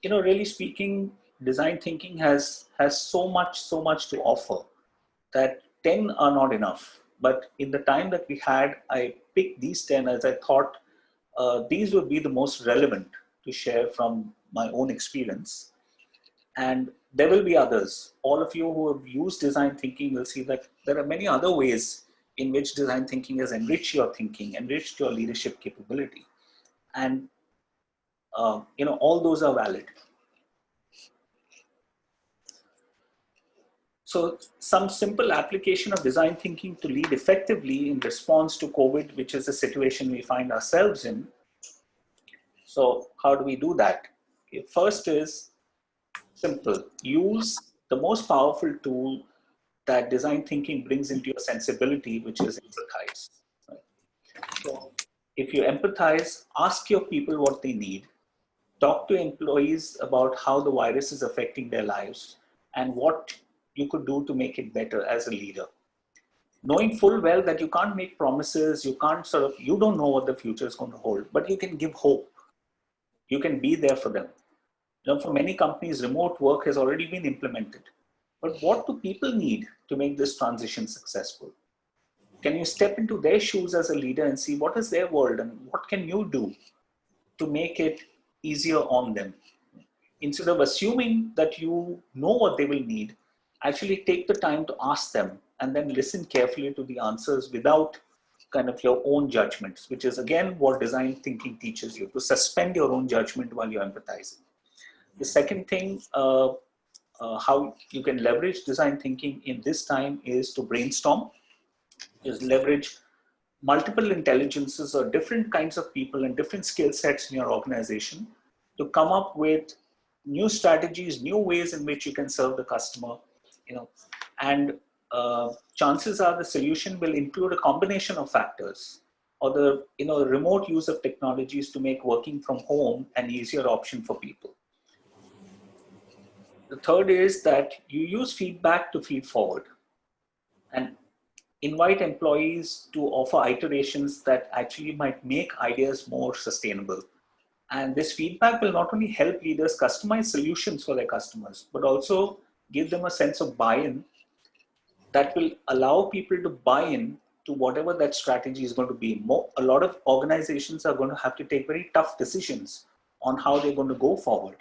really speaking, design thinking has so much to offer that 10 are not enough. But in the time that we had, I picked these 10 as I thought these would be the most relevant to share from my own experience. And there will be others. All of you who have used design thinking will see that there are many other ways in which design thinking has enriched your thinking, enriched your leadership capability. And all those are valid. So some simple application of design thinking to lead effectively in response to COVID, which is the situation we find ourselves in. So how do we do that? Okay, first is simple. Use the most powerful tool that design thinking brings into your sensibility, which is empathize. Right? So if you empathize, ask your people what they need. Talk to employees about how the virus is affecting their lives and what you could do to make it better as a leader. Knowing full well that you can't make promises, you don't know what the future is going to hold, but you can give hope. You can be there for them. For many companies, remote work has already been implemented. But what do people need to make this transition successful? Can you step into their shoes as a leader and see what is their world and what can you do to make it easier on them? Instead of assuming that you know what they will need, actually take the time to ask them and then listen carefully to the answers without kind of your own judgments, which is again what design thinking teaches you, to suspend your own judgment while you're empathizing. The second thing, how you can leverage design thinking in this time is to brainstorm, is leverage multiple intelligences or different kinds of people and different skill sets in your organization to come up with new strategies, new ways in which you can serve the customer, and chances are the solution will include a combination of factors, or the remote use of technologies to make working from home an easier option for people. The third is that you use feedback to feed forward and invite employees to offer iterations that actually might make ideas more sustainable. And this feedback will not only help leaders customize solutions for their customers, but also give them a sense of buy-in that will allow people to buy in to whatever that strategy is going to be. A lot of organizations are going to have to take very tough decisions on how they're going to go forward.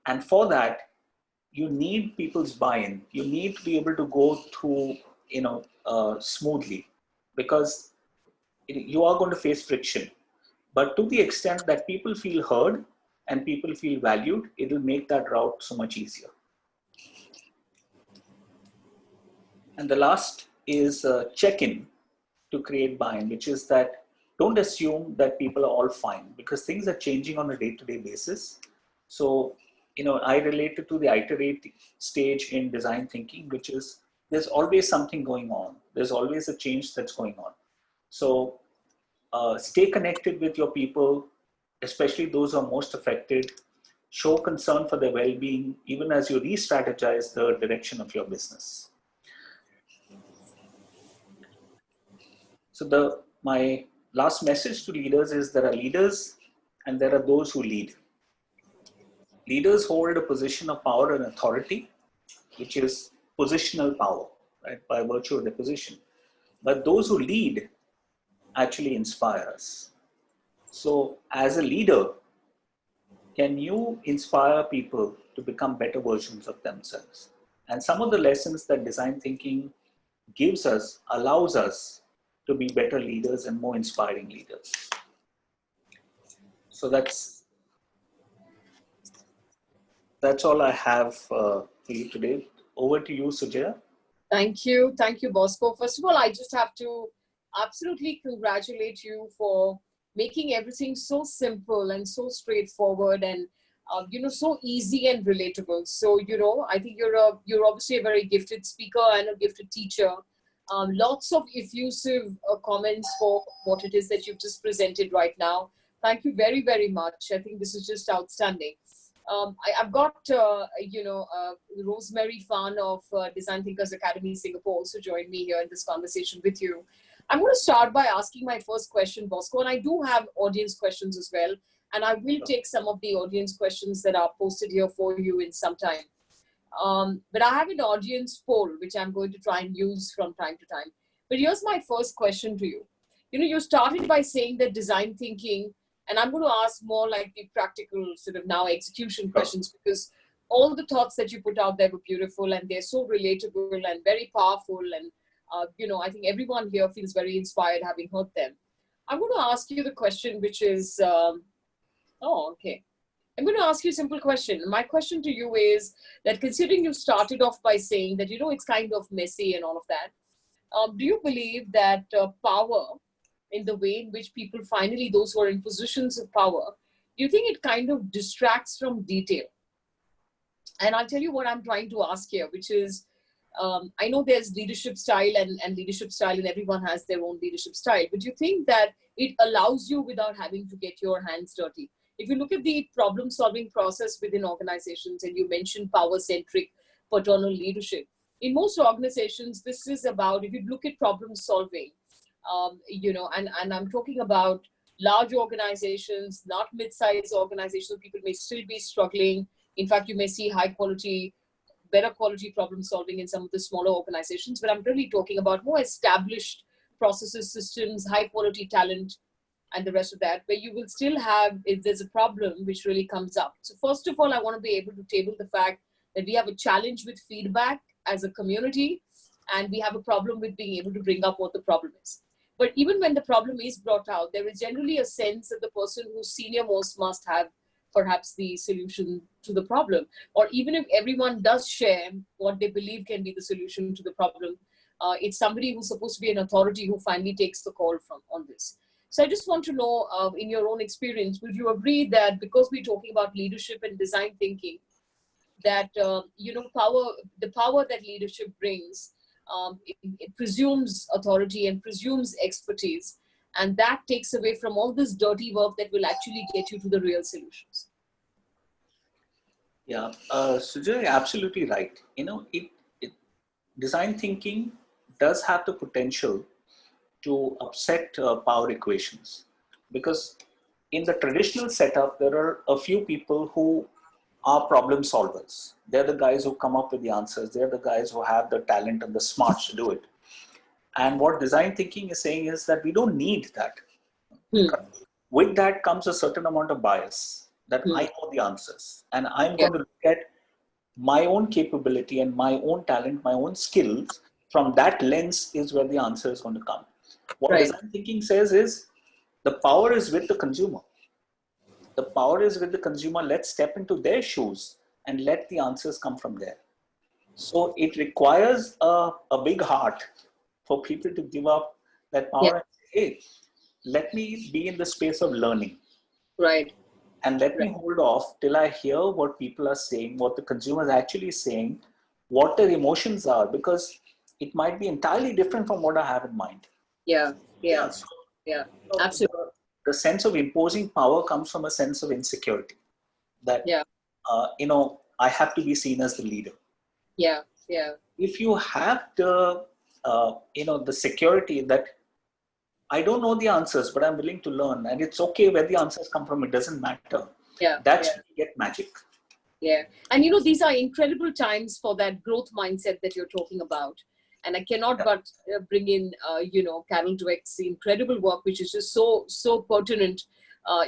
And for that, you need people's buy-in. You need to be able to go through, smoothly, because you are going to face friction. But to the extent that people feel heard and people feel valued, it will make that route so much easier. And the last is check-in to create buy-in, which is that don't assume that people are all fine, because things are changing on a day-to-day basis. So, I relate it to the iterate stage in design thinking, which is there's always something going on. There's always a change that's going on. So stay connected with your people, especially those who are most affected. Show concern for their well-being, even as you re-strategize the direction of your business. So my last message to leaders is there are leaders and there are those who lead. Leaders hold a position of power and authority, which is positional power, right, by virtue of their position. But those who lead actually inspire us. So as a leader, can you inspire people to become better versions of themselves? And some of the lessons that design thinking gives us, allows us to be better leaders and more inspiring leaders. So that's all I have for you today. Over to you, Sujaya. Thank you, Bosco. First of all, I just have to absolutely congratulate you for making everything so simple and so straightforward and so easy and relatable. So I think you're obviously a very gifted speaker and a gifted teacher. Lots of effusive comments for what it is that you've just presented right now. Thank you very, very much. I think this is just outstanding. I've got, Rosemary Fan of Design Thinkers Academy Singapore also joined me here in this conversation with you. I'm going to start by asking my first question, Bosco, and I do have audience questions as well. And I will take some of the audience questions that are posted here for you in some time. But I have an audience poll, which I'm going to try and use from time to time. But here's my first question to you. You started by saying that design thinking, and I'm going to ask more like the practical sort of now execution questions, because all the thoughts that you put out there were beautiful and they're so relatable and very powerful. And, I think everyone here feels very inspired having heard them. I'm going to ask you the question, which is, okay. I'm going to ask you a simple question. My question to you is that considering you started off by saying that, it's kind of messy and all of that, do you believe that power, in the way in which people finally, those who are in positions of power, do you think it kind of distracts from detail? And I'll tell you what I'm trying to ask here, which is, I know there's leadership style and leadership style, and everyone has their own leadership style, but do you think that it allows you without having to get your hands dirty? If you look at the problem solving process within organizations, and you mentioned power centric paternal leadership, in most organizations, this is about, if you look at problem solving, and I'm talking about large organizations, not mid-sized organizations. People may still be struggling. In fact, you may see high quality, better quality problem solving in some of the smaller organizations, but I'm really talking about more established processes, systems, high quality talent, and the rest of that, where you will still have, if there's a problem which really comes up. So first of all, I want to be able to table the fact that we have a challenge with feedback as a community, and we have a problem with being able to bring up what the problem is. But even when the problem is brought out, there is generally a sense that the person who's senior most must have perhaps the solution to the problem. Or even if everyone does share what they believe can be the solution to the problem, it's somebody who's supposed to be an authority who finally takes the call on this. So I just want to know, in your own experience, would you agree that because we're talking about leadership and design thinking, that, the power that leadership brings, it presumes authority and presumes expertise, and that takes away from all this dirty work that will actually get you to the real solutions? Yeah, Sujay, absolutely right. Design thinking does have the potential to upset power equations, because in the traditional setup, there are a few people who are problem solvers. They're the guys who come up with the answers. They're the guys who have the talent and the smarts to do it. And what design thinking is saying is that we don't need that. With that comes a certain amount of bias, that I know the answers, and I'm going to look at my own capability and my own talent, my own skills. From that lens is where the answer is going to come. What design thinking says is the power is with the consumer. The power is with the consumer. Let's step into their shoes and let the answers come from there. So it requires a big heart for people to give up that power and say, hey, let me be in the space of learning. Right. And let me hold off till I hear what people are saying, what the consumer is actually saying, what their emotions are, because it might be entirely different from what I have in mind. Yeah. Absolutely. The sense of imposing power comes from a sense of insecurity, that I have to be seen as the leader. Yeah. If you have the the security that I don't know the answers, but I'm willing to learn, and it's okay where the answers come from, it doesn't matter. That's when you get magic. Yeah. And these are incredible times for that growth mindset that you're talking about. And I cannot but bring in, Carol Dweck's incredible work, which is just so pertinent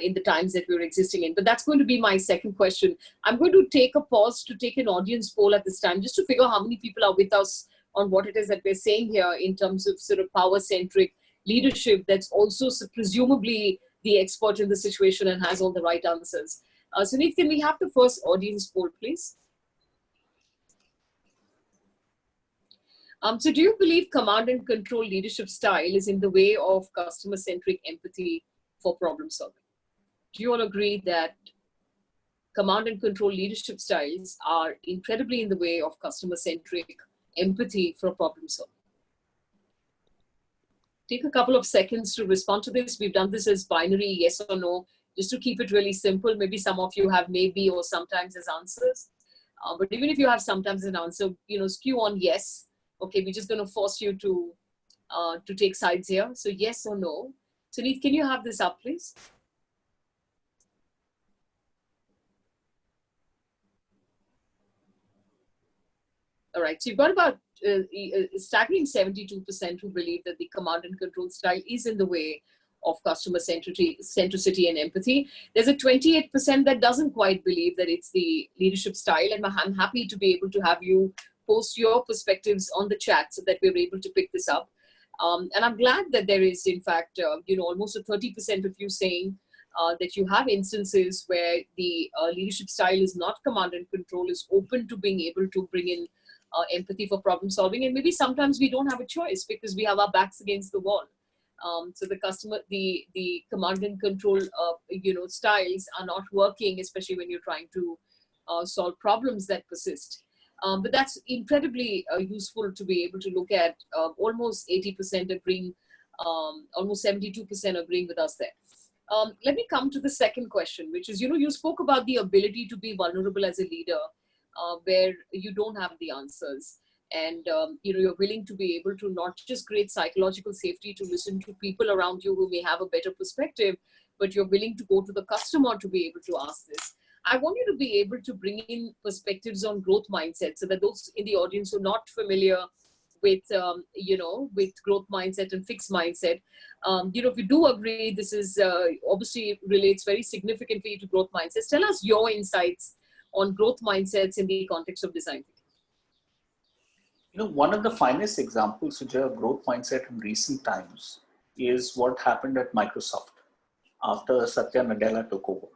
in the times that we're existing in. But that's going to be my second question. I'm going to take a pause to take an audience poll at this time, just to figure out how many people are with us on what it is that we're saying here in terms of sort of power-centric leadership that's also presumably the expert in the situation and has all the right answers. Sunit, can we have the first audience poll, please? So do you believe command and control leadership style is in the way of customer-centric empathy for problem solving. Do you all agree that command and control leadership styles are incredibly in the way of customer-centric empathy for problem solving? Take a couple of seconds to respond to this. We've done this as binary yes or no, just to keep it really simple. Maybe some of you have maybe or sometimes as answers. But even if you have sometimes an answer, skew on yes. Okay, we're just going to force you to take sides here. So yes or no. Suneet, can you have this up, please? All right, so you've got about a staggering 72% who believe that the command and control style is in the way of customer centricity and empathy. There's a 28% that doesn't quite believe that it's the leadership style. And I'm happy to be able to have you post your perspectives on the chat so that we're able to pick this up. And I'm glad that there is, in fact, almost a 30% of you saying that you have instances where the leadership style is not command and control, is open to being able to bring in empathy for problem solving. And maybe sometimes we don't have a choice because we have our backs against the wall. So the command and control, styles are not working, especially when you're trying to solve problems that persist. But that's incredibly useful to be able to look at. Almost 80% agreeing, almost 72% agreeing with us there. Let me come to the second question, which is, you spoke about the ability to be vulnerable as a leader, where you don't have the answers. And you're willing to be able to not just create psychological safety to listen to people around you who may have a better perspective, but you're willing to go to the customer to be able to ask this. I want you to be able to bring in perspectives on growth mindset, so that those in the audience who are not familiar with with growth mindset and fixed mindset, if you do agree, this is obviously relates very significantly to growth mindsets. Tell us your insights on growth mindsets in the context of design thinking. One of the finest examples of growth mindset in recent times is what happened at Microsoft after Satya Nadella took over.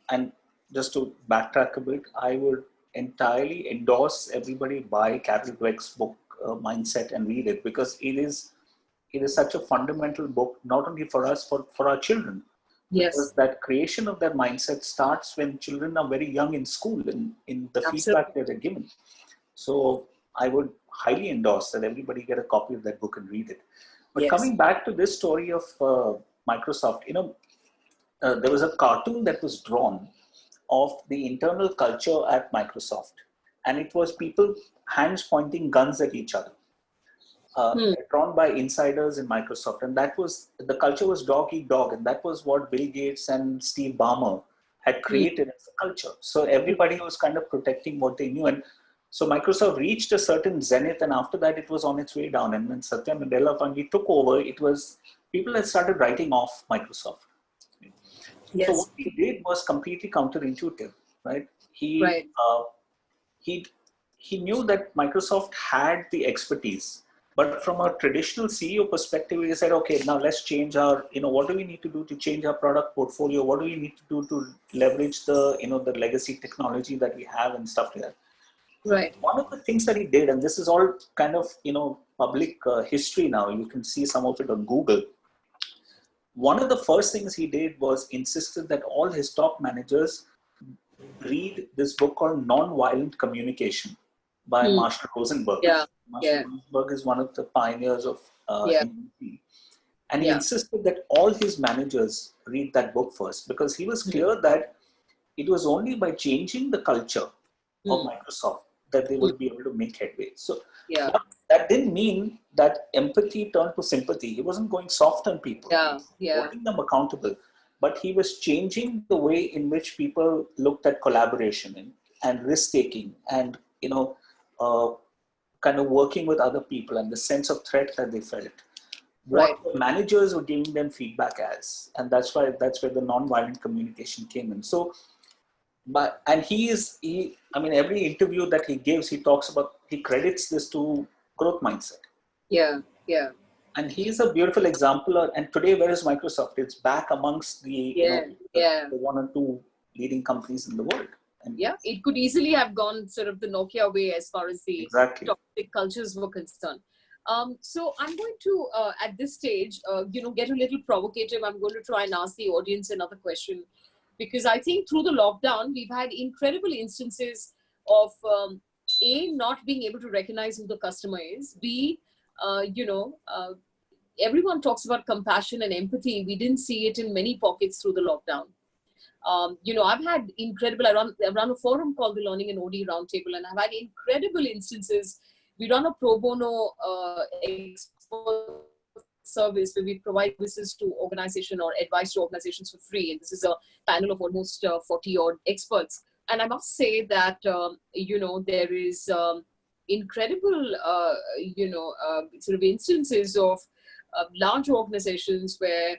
And just to backtrack a bit, I would entirely endorse everybody buy Carol Dweck's book, Mindset, and read it, because it is such a fundamental book, not only for us, for our children. Yes. Because that creation of that mindset starts when children are very young in school, in the feedback that they're given. So I would highly endorse that everybody get a copy of that book and read it. But coming back to this story of Microsoft, there was a cartoon that was drawn of the internal culture at Microsoft. And it was people hands pointing guns at each other. Drawn by insiders in Microsoft. And the culture was dog eat dog. And that was what Bill Gates and Steve Ballmer had created as a culture. So everybody was kind of protecting what they knew. And so Microsoft reached a certain zenith, and after that it was on its way down. And when Satya Nadella finally took over, people had started writing off Microsoft. Yes. So what he did was completely counterintuitive, right? He knew that Microsoft had the expertise, but from a traditional CEO perspective, he said, okay, now let's change our, what do we need to do to change our product portfolio? What do we need to do to leverage the, the legacy technology that we have and stuff like that? Right. One of the things that he did, and this is all kind of, public history now, you can see some of it on Google. One of the first things he did was insisted that all his top managers read this book called Nonviolent Communication by Marshall Rosenberg. Marshall Rosenberg is one of the pioneers of NLP. And he insisted that all his managers read that book first, because he was clear that it was only by changing the culture of Microsoft that they would be able to make headway. So that didn't mean that empathy turned to sympathy. He wasn't going soft on people, holding them accountable, but he was changing the way in which people looked at collaboration and risk-taking and, kind of working with other people and the sense of threat that they felt. What the managers were giving them feedback as, and that's where the nonviolent communication came in. So, every interview that he gives, he credits this to growth mindset. And he's a beautiful example. And today, where is Microsoft? It's back amongst the one or two leading companies in the world. And it could easily have gone sort of the Nokia way as far as the toxic cultures were concerned. So I'm going to, at this stage, get a little provocative. I'm going to try and ask the audience another question, because I think through the lockdown, we've had incredible instances of A, not being able to recognize who the customer is. B, everyone talks about compassion and empathy. We didn't see it in many pockets through the lockdown. I've had incredible, I run a forum called the Learning and OD Roundtable, and I've had incredible instances. We run a pro bono expert service where we provide services to organization or advice to organizations for free. And this is a panel of almost 40 odd experts. And I must say that, there is incredible, sort of instances of large organizations where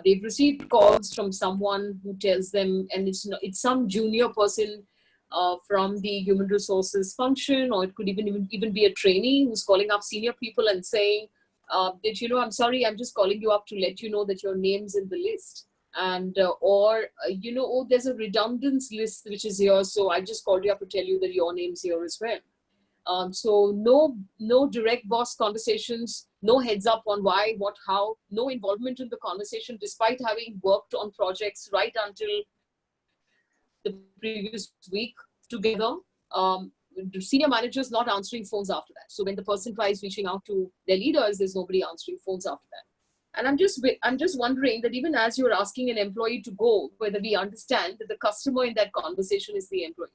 they've received calls from someone who tells them, and it's some junior person from the human resources function, or it could even be a trainee who's calling up senior people and saying that, I'm sorry, I'm just calling you up to let you know that your name's in the list. And oh, there's a redundance list which is here, so I just called you up to tell you that your name's here as well. So no direct boss conversations, no heads up on why, what, how, no involvement in the conversation, despite having worked on projects right until the previous week together. Senior managers not answering phones after that. So when the person tries reaching out to their leaders, there's nobody answering phones after that. And I'm just wondering that even as you're asking an employee to go, whether we understand that the customer in that conversation is the employee.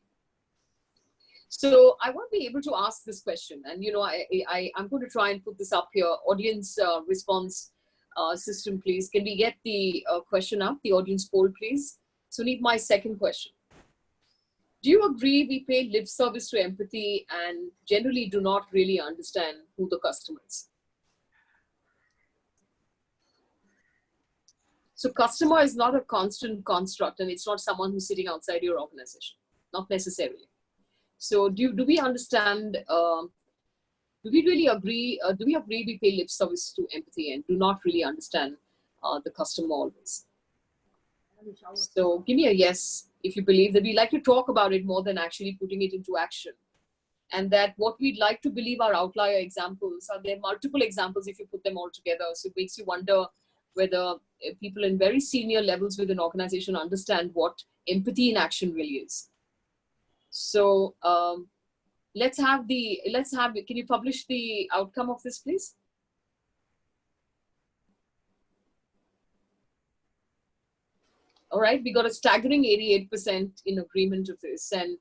So I want to be able to ask this question, and I'm going to try and put this up here. Audience response system, please. Can we get the question up, the audience poll, please? Suneet, my second question. Do you agree we pay lip service to empathy and generally do not really understand who the customer is? So customer is not a constant construct, and it's not someone who's sitting outside your organization, not necessarily. So do we understand, do we really agree, do we agree we pay lip service to empathy and do not really understand the customer always? So give me a yes if you believe that we like to talk about it more than actually putting it into action. And that what we'd like to believe are outlier examples are there multiple examples if you put them all together. So it makes you wonder whether people in very senior levels within an organization understand what empathy in action really is. So let's have, can you publish the outcome of this, please? All right, we got a staggering 88% in agreement of this. And,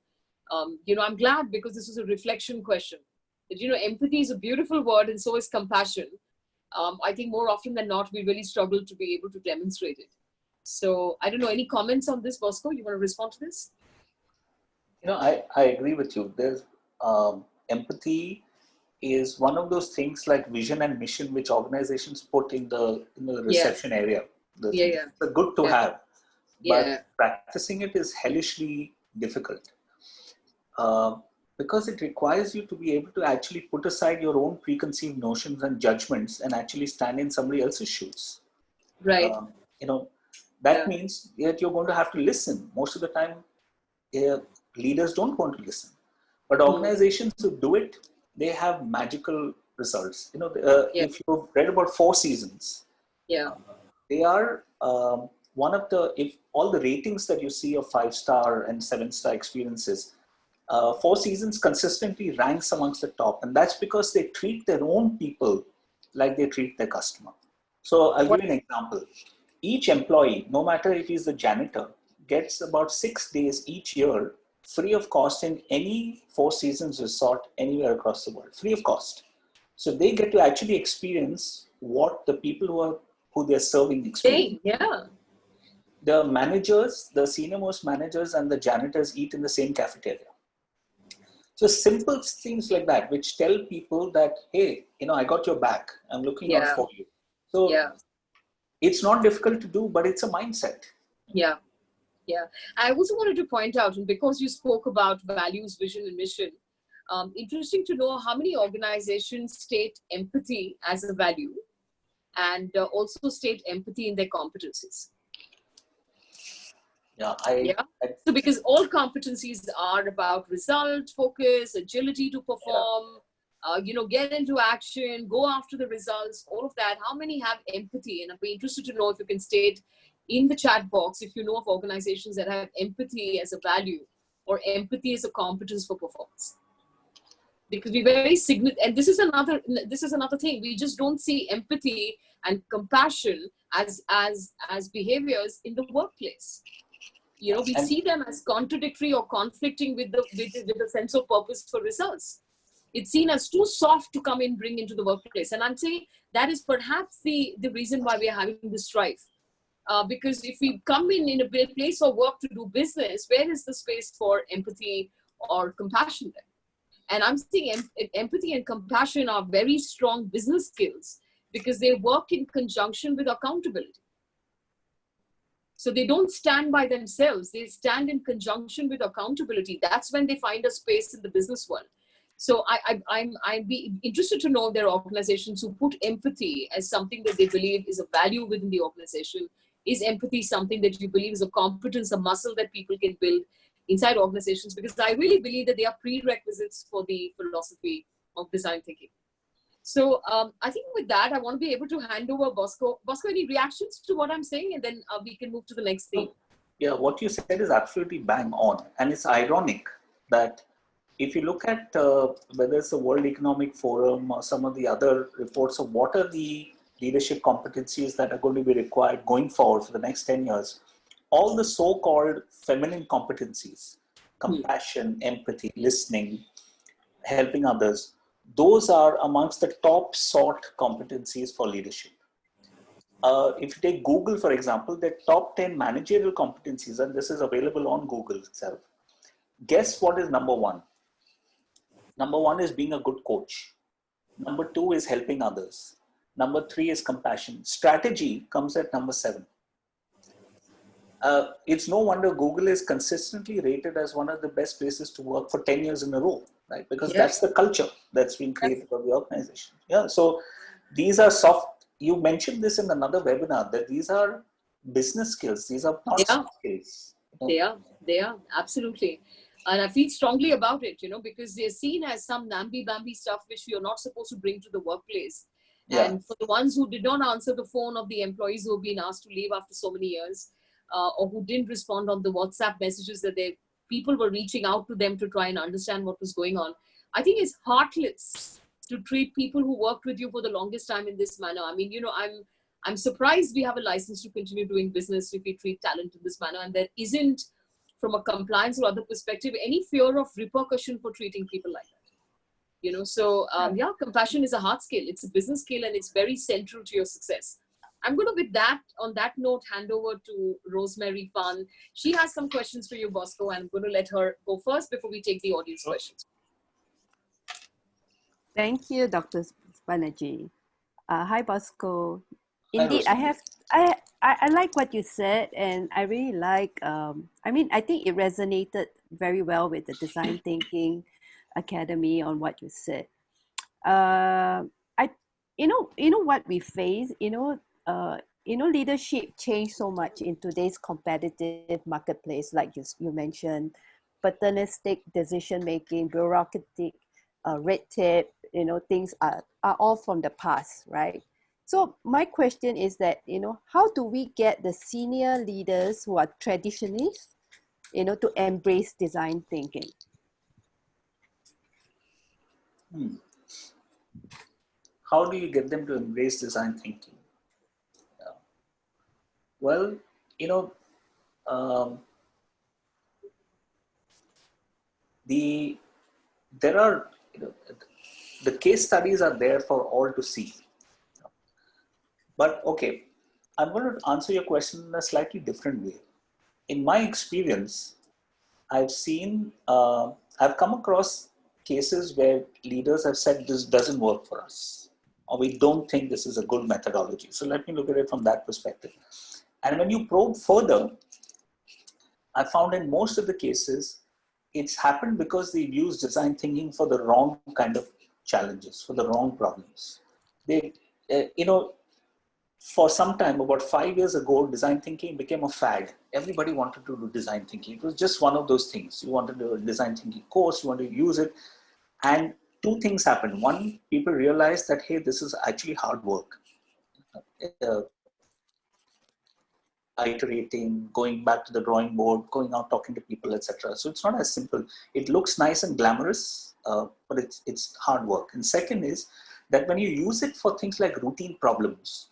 I'm glad, because this was a reflection question. That, empathy is a beautiful word and so is compassion. I think more often than not, we really struggle to be able to demonstrate it. So I don't know, any comments on this, Bosco? You want to respond to this? I agree with you. There's empathy is one of those things like vision and mission, which organizations put in the reception area. It's good to have, but practicing it is hellishly difficult because it requires you to be able to actually put aside your own preconceived notions and judgments and actually stand in somebody else's shoes. Right. That means that you're going to have to listen. Most of the time, leaders don't want to listen, but organizations who do it, they have magical results. If you've read about Four Seasons, they are one of if all the ratings that you see of 5-star and 7-star experiences, Four Seasons consistently ranks amongst the top, and that's because they treat their own people like they treat their customer. So I'll give you an example. Each employee, no matter if he's the janitor, gets about 6 days each year free of cost in any Four Seasons resort anywhere across the world, free of cost. So they get to actually experience what the people who they're serving experience. The managers, the senior most managers and the janitors eat in the same cafeteria. So simple things like that, which tell people that, hey, I got your back. I'm looking out for you. So it's not difficult to do, but it's a mindset. Yeah. I also wanted to point out, and because you spoke about values, vision, and mission, interesting to know how many organizations state empathy as a value and also state empathy in their competencies. So because all competencies are about result, focus, agility to perform, get into action, go after the results, all of that. How many have empathy? And I'd be interested to know if you can state in the chat box if you know of organizations that have empathy as a value or empathy as a competence for performance. Because we very significant, and this is another thing. We just don't see empathy and compassion as behaviors in the workplace. We see them as contradictory or conflicting with the sense of purpose for results. It's seen as too soft to bring into the workplace. And I'm saying that is perhaps the reason why we are having this strife. Because if we come in a place of work to do business, where is the space for empathy or compassion there? And I'm seeing empathy and compassion are very strong business skills because they work in conjunction with accountability. So they don't stand by themselves. They stand in conjunction with accountability. That's when they find a space in the business world. So I'd be interested to know there are organizations who put empathy as something that they believe is a value within the organization. Is empathy something that you believe is a competence, a muscle that people can build inside organizations? Because I really believe that they are prerequisites for the philosophy of design thinking. So I think with that, I want to be able to hand over Bosco. Bosco, any reactions to what I'm saying? And then we can move to the next theme. Yeah, what you said is absolutely bang on. And it's ironic that if you look at whether it's the World Economic Forum or some of the other reports of what are the leadership competencies that are going to be required going forward for the next 10 years, all the so-called feminine competencies, compassion, empathy, listening, helping others, those are amongst the top sought competencies for leadership. If you take Google, for example, the top 10 managerial competencies, and this is available on Google itself, guess what is number one? Number one is being a good coach. Number two is helping others. Number three is compassion. Strategy comes at number 7. It's no wonder Google is consistently rated as one of the best places to work for 10 years in a row, right? Because that's the culture that's been created by the organization. Yeah. So these are soft. You mentioned this in another webinar that these are business skills. These are not soft skills. They are absolutely. And I feel strongly about it, because they're seen as some namby-bamby stuff which you're not supposed to bring to the workplace. Yeah. And for the ones who did not answer the phone of the employees who have been asked to leave after so many years, or who didn't respond on the WhatsApp messages that people were reaching out to them to try and understand what was going on, I think it's heartless to treat people who worked with you for the longest time in this manner. I mean, I'm surprised we have a license to continue doing business if we treat talent in this manner, and there isn't, from a compliance or other perspective, any fear of repercussion for treating people like that. So compassion is a hard skill. It's a business skill, and it's very central to your success. I'm going to, on that note, hand over to Rosemary Fan. She has some questions for you, Bosco, and I'm going to let her go first before we take the audience questions. Thank you, Dr. Banerjee. Hi, Bosco. Indeed, I like what you said, and I really like, I think it resonated very well with the Design Thinking Academy on what you said. What we face, leadership changed so much in today's competitive marketplace, like you mentioned, paternalistic decision-making, bureaucratic, red tape, things are all from the past, right? So my question is that, how do we get the senior leaders who are traditionalists, to embrace design thinking? How do you get them to embrace design thinking? Well, there are, the case studies are there for all to see. But okay, I'm going to answer your question in a slightly different way. In my experience, I've come across cases where leaders have said this doesn't work for us, or we don't think this is a good methodology. So let me look at it from that perspective. And when you probe further, I found in most of the cases, it's happened because they've used design thinking for the wrong kind of challenges, for the wrong problems. For some time, about 5 years ago, design thinking became a fad. Everybody wanted to do design thinking. It was just one of those things. You wanted to do a design thinking course, you wanted to use it. And two things happen. One, people realize that, hey, this is actually hard work. Uh, Iterating, going back to the drawing board, going out talking to people, etc. So it's not as simple. It looks nice and glamorous, but it's hard work. And second is that when you use it for things like routine problems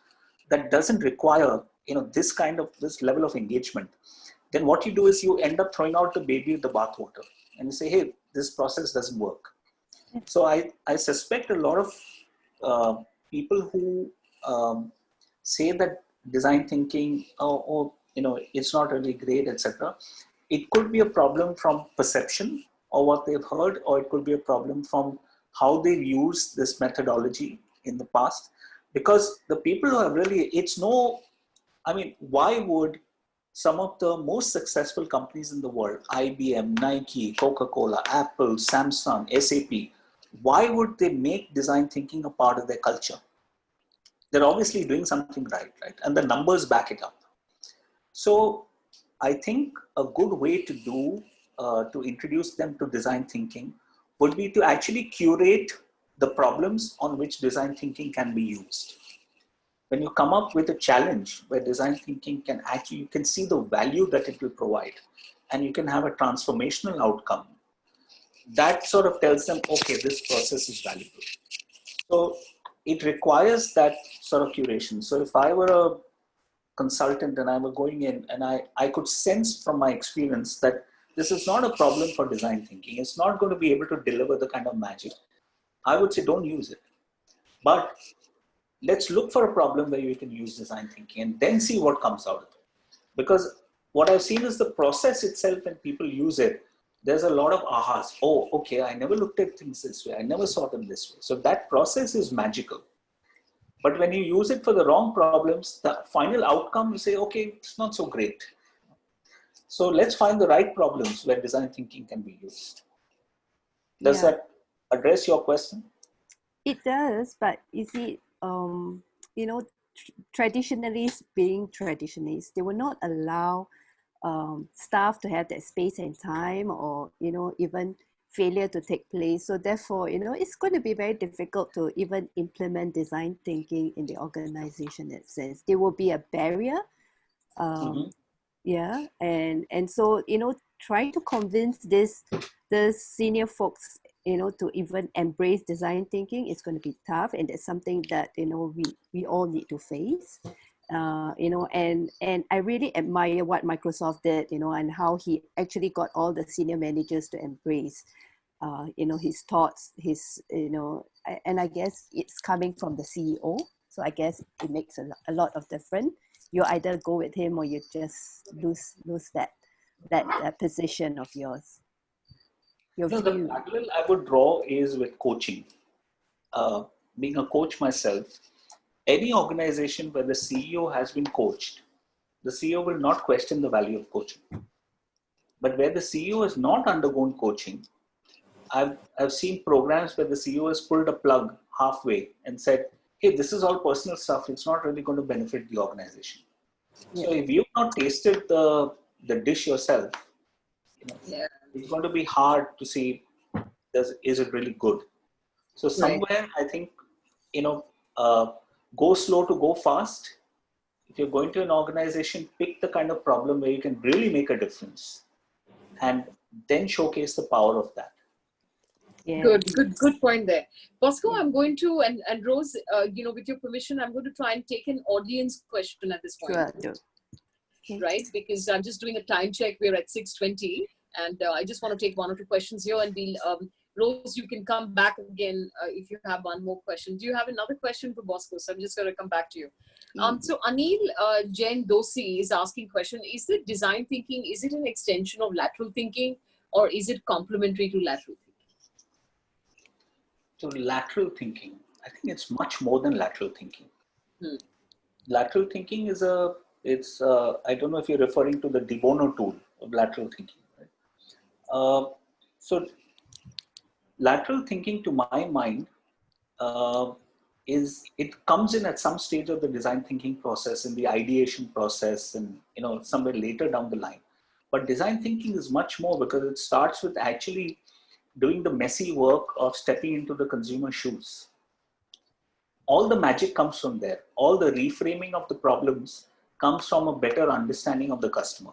that doesn't require this level of engagement, then what you do is you end up throwing out the baby with the bathwater, and you say, hey, this process doesn't work. So I suspect a lot of people who say that design thinking, it's not really great, etc. It could be a problem from perception or what they've heard, or it could be a problem from how they've used this methodology in the past. Because the people who have really, why would some of the most successful companies in the world, IBM, Nike, Coca-Cola, Apple, Samsung, SAP, why would they make design thinking a part of their culture? They're obviously doing something right? And the numbers back it up. So I think a good way to introduce them to design thinking would be to actually curate the problems on which design thinking can be used. When you come up with a challenge where design thinking you can see the value that it will provide, and you can have a transformational outcome, that sort of tells them, okay, this process is valuable. So it requires that sort of curation. So if I were a consultant and I were going in and I could sense from my experience that this is not a problem for design thinking, it's not going to be able to deliver the kind of magic, I would say don't use it. But let's look for a problem where you can use design thinking and then see what comes out of it. Because what I've seen is the process itself, when people use it, there's a lot of ahas. Oh, okay, I never looked at things this way. I never saw them this way. So that process is magical. But when you use it for the wrong problems, the final outcome, you say, okay, it's not so great. So let's find the right problems where design thinking can be used. Does that address your question? It does, but you see, traditionalists being traditionalists, they will not allow staff to have that space and time, or even failure to take place. So therefore, it's going to be very difficult to even implement design thinking in the organization in that sense. There will be a barrier. And so trying to convince the senior folks to even embrace design thinking is going to be tough, and it's something that we all need to face. And I really admire what Microsoft did, and how he actually got all the senior managers to embrace his thoughts, and I guess it's coming from the CEO, so I guess it makes a lot of difference. You either go with him or you just lose that position of yours. The parallel I would draw is with coaching. Being a coach myself, any organization where the CEO has been coached, the CEO will not question the value of coaching. But where the CEO has not undergone coaching, I've seen programs where the CEO has pulled a plug halfway and said, hey, this is all personal stuff. It's not really going to benefit the organization. Yeah. So if you've not tasted the dish yourself, it's going to be hard to see, is it really good? So somewhere, I think, go slow to go fast. If you're going to an organization, pick the kind of problem where you can really make a difference, and then showcase the power of that. Yeah. Good point there. Bosco, I'm going to, and Rose, with your permission, I'm going to try and take an audience question at this point. Sure. Right? Because I'm just doing a time check. We're at 6:20, and I just want to take one or two questions here, and we'll, Rose, you can come back again if you have one more question. Do you have another question for Bosco? So I'm just going to come back to you. So Anil Jain Dosi is asking question, is the design thinking, is it an extension of lateral thinking, or is it complementary to lateral thinking? So lateral thinking, I think it's much more than lateral thinking. Lateral thinking is I don't know if you're referring to the De Bono tool of lateral thinking. Right? So lateral thinking, to my mind, it comes in at some stage of the design thinking process, in the ideation process, and somewhere later down the line. But design thinking is much more, because it starts with actually doing the messy work of stepping into the consumer's shoes. All the magic comes from there. All the reframing of the problems comes from a better understanding of the customer.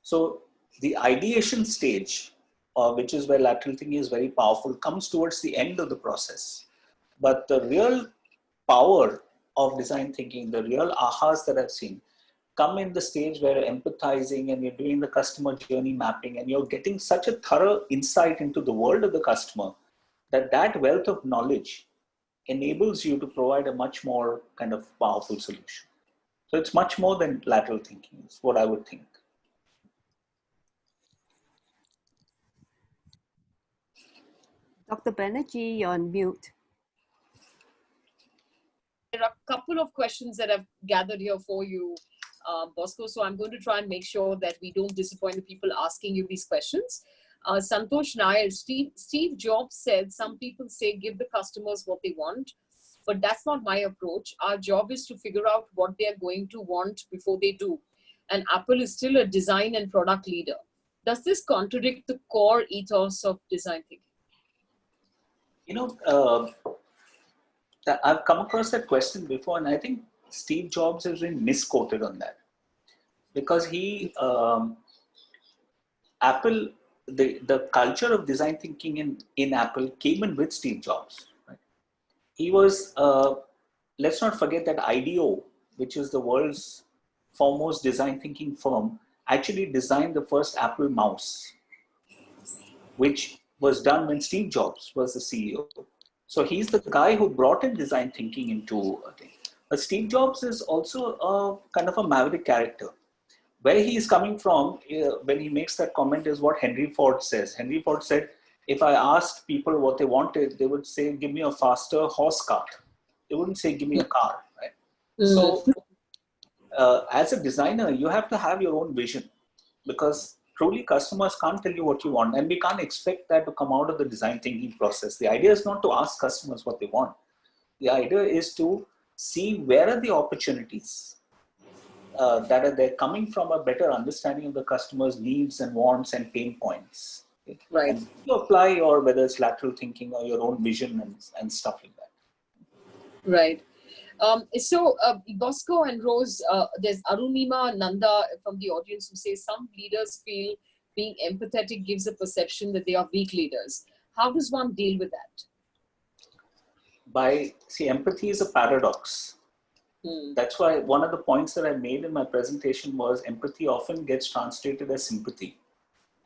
So the ideation stage, which is where lateral thinking is very powerful, comes towards the end of the process. But the real power of design thinking, the real ahas that I've seen, come in the stage where you're empathizing and you're doing the customer journey mapping and you're getting such a thorough insight into the world of the customer that that wealth of knowledge enables you to provide a much more kind of powerful solution. So it's much more than lateral thinking, is what I would think. Dr. Banerjee, you're on mute. There are a couple of questions that I've gathered here for you, Bosco. So I'm going to try and make sure that we don't disappoint the people asking you these questions. Santosh Nair, Steve Jobs said, some people say give the customers what they want, but that's not my approach. Our job is to figure out what they're going to want before they do. And Apple is still a design and product leader. Does this contradict the core ethos of design thinking? You know, I've come across that question before, and I think Steve Jobs has been misquoted on that, because Apple, the culture of design thinking in Apple came in with Steve Jobs. Right? He was, let's not forget that IDEO, which is the world's foremost design thinking firm, actually designed the first Apple mouse, which was done when Steve Jobs was the CEO. So he's the guy who brought in design thinking into a thing. But Steve Jobs is also a kind of a maverick character. Where he is coming from when he makes that comment is what Henry Ford says. Henry Ford said, if I asked people what they wanted, they would say, give me a faster horse cart. They wouldn't say, give me a car. Right? So as a designer, you have to have your own vision, because truly customers can't tell you what you want, and we can't expect that to come out of the design thinking process. The idea is not to ask customers what they want. The idea is to see where are the opportunities that are there, coming from a better understanding of the customer's needs and wants and pain points. Okay? Right. And you apply your, whether it's lateral thinking or your own vision and stuff like that. Right. So Bosco and Rose, there's Arunima Nanda from the audience who says some leaders feel being empathetic gives a perception that they are weak leaders. How does one deal with that? See, empathy is a paradox. That's why one of the points that I made in my presentation was empathy often gets translated as sympathy.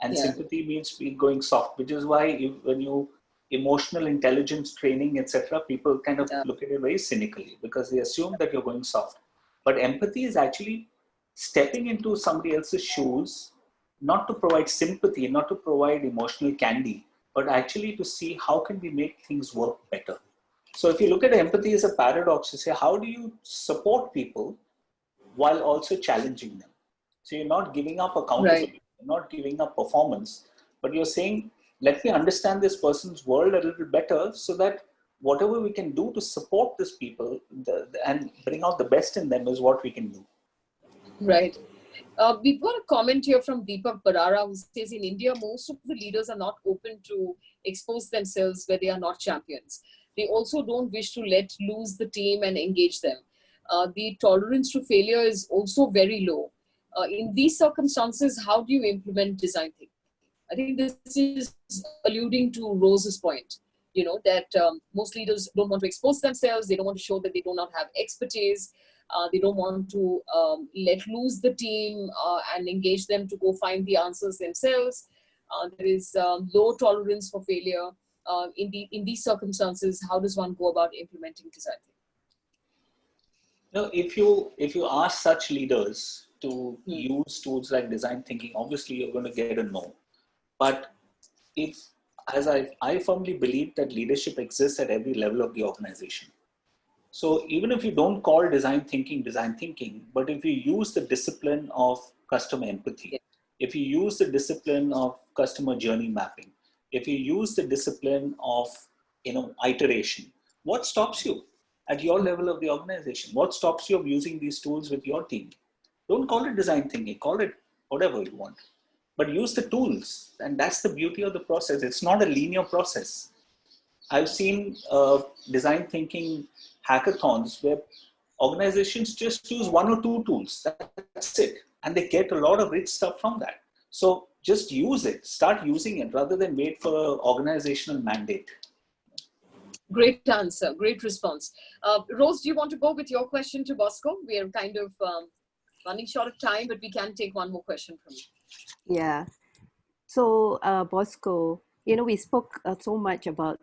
And sympathy means going soft, which is why when you emotional intelligence training, etc., people kind of look at it very cynically, because they assume that you're going soft. But empathy is actually stepping into somebody else's shoes, not to provide sympathy, not to provide emotional candy, but actually to see how can we make things work better. So if you look at empathy as a paradox, you say, how do you support people while also challenging them? So you're not giving up accountability, you're not giving up performance, but you're saying, let me understand this person's world a little better so that whatever we can do to support these people and bring out the best in them is what we can do. Right. We've got a comment here from Deepak Barara who says in India, most of the leaders are not open to expose themselves where they are not champions. They also don't wish to let loose the team and engage them. The tolerance to failure is also very low. In these circumstances, how do you implement design thinking? I think this is alluding to Rose's point, that most leaders don't want to expose themselves. They don't want to show that they do not have expertise. They don't want to let loose the team and engage them to go find the answers themselves. There is low tolerance for failure. In these circumstances, how does one go about implementing design thinking? Now, if you ask such leaders to use tools like design thinking, obviously you're going to get a no. But as I firmly believe that leadership exists at every level of the organization. So even if you don't call design thinking, but if you use the discipline of customer empathy, if you use the discipline of customer journey mapping, if you use the discipline of iteration, what stops you at your level of the organization? What stops you of using these tools with your team? Don't call it design thinking, call it whatever you want. but use the tools. And that's the beauty of the process. It's not a linear process. I've seen design thinking hackathons where organizations just use one or two tools. That's it. And they get a lot of rich stuff from that. So just use it, start using it rather than wait for an organizational mandate. Great answer, great response. Rose, do you want to go with your question to Bosco? We are kind of running short of time, but we can take one more question from you. Yeah. So, Bosco, we spoke so much about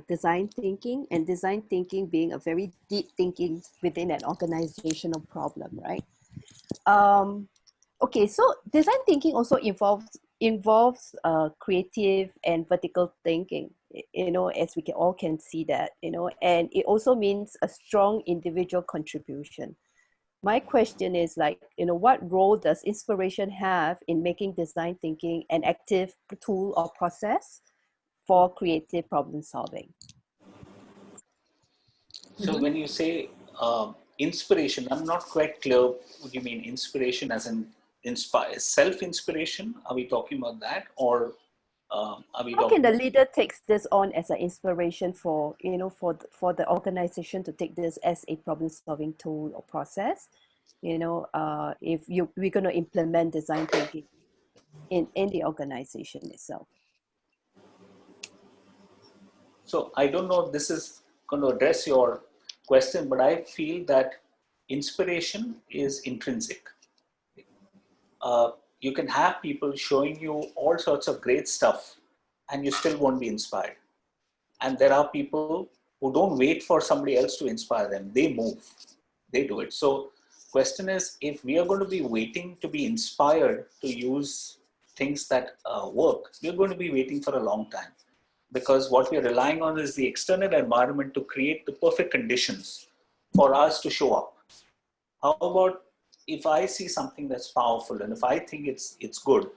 design thinking, and design thinking being a very deep thinking within an organizational problem, right? Okay, so design thinking also involves creative and vertical thinking, as we all can see that, and it also means a strong individual contribution. My question is what role does inspiration have in making design thinking an active tool or process for creative problem solving? So when you say inspiration, I'm not quite clear what you mean. Inspiration as in self-inspiration? Are we talking about that, or are we How talking? can the leader take this on as an inspiration for the organization to take this as a problem-solving tool or process? If we're going to implement design thinking in the organization itself. So I don't know if this is going to address your question, but I feel that inspiration is intrinsic. You can have people showing you all sorts of great stuff and you still won't be inspired. And there are people who don't wait for somebody else to inspire them. They move, they do it. So question is, if we are going to be waiting to be inspired to use things that work, we're going to be waiting for a long time. Because what we're relying on is the external environment to create the perfect conditions for us to show up. How about if I see something that's powerful and if I think it's good,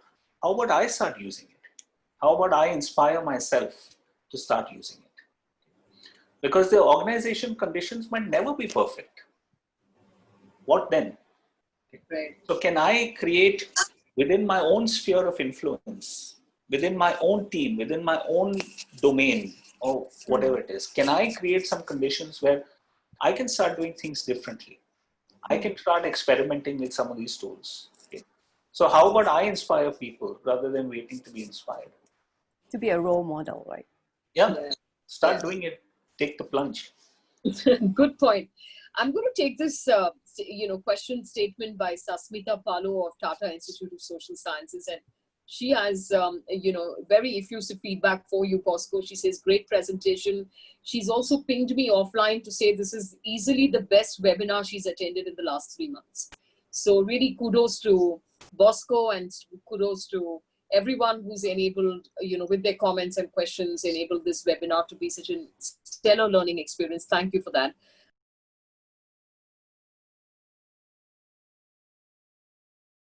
how about I start using it? How about I inspire myself to start using it? Because the organization conditions might never be perfect. What then? Right. So can I create within my own sphere of influence, within my own team, within my own domain, or whatever it is, can I create some conditions where I can start doing things differently? I can start experimenting with some of these tools. Okay. So how about I inspire people rather than waiting to be inspired? To be a role model, right? Yeah, start doing it. Take the plunge. Good point. I'm going to take this, question statement by Sasmita Palo of Tata Institute of Social Sciences, and she has, very effusive feedback for you, Bosco. She says, great presentation. She's also pinged me offline to say this is easily the best webinar she's attended in the last 3 months. So really kudos to Bosco and kudos to everyone who's enabled, with their comments and questions, enabled this webinar to be such a stellar learning experience. Thank you for that.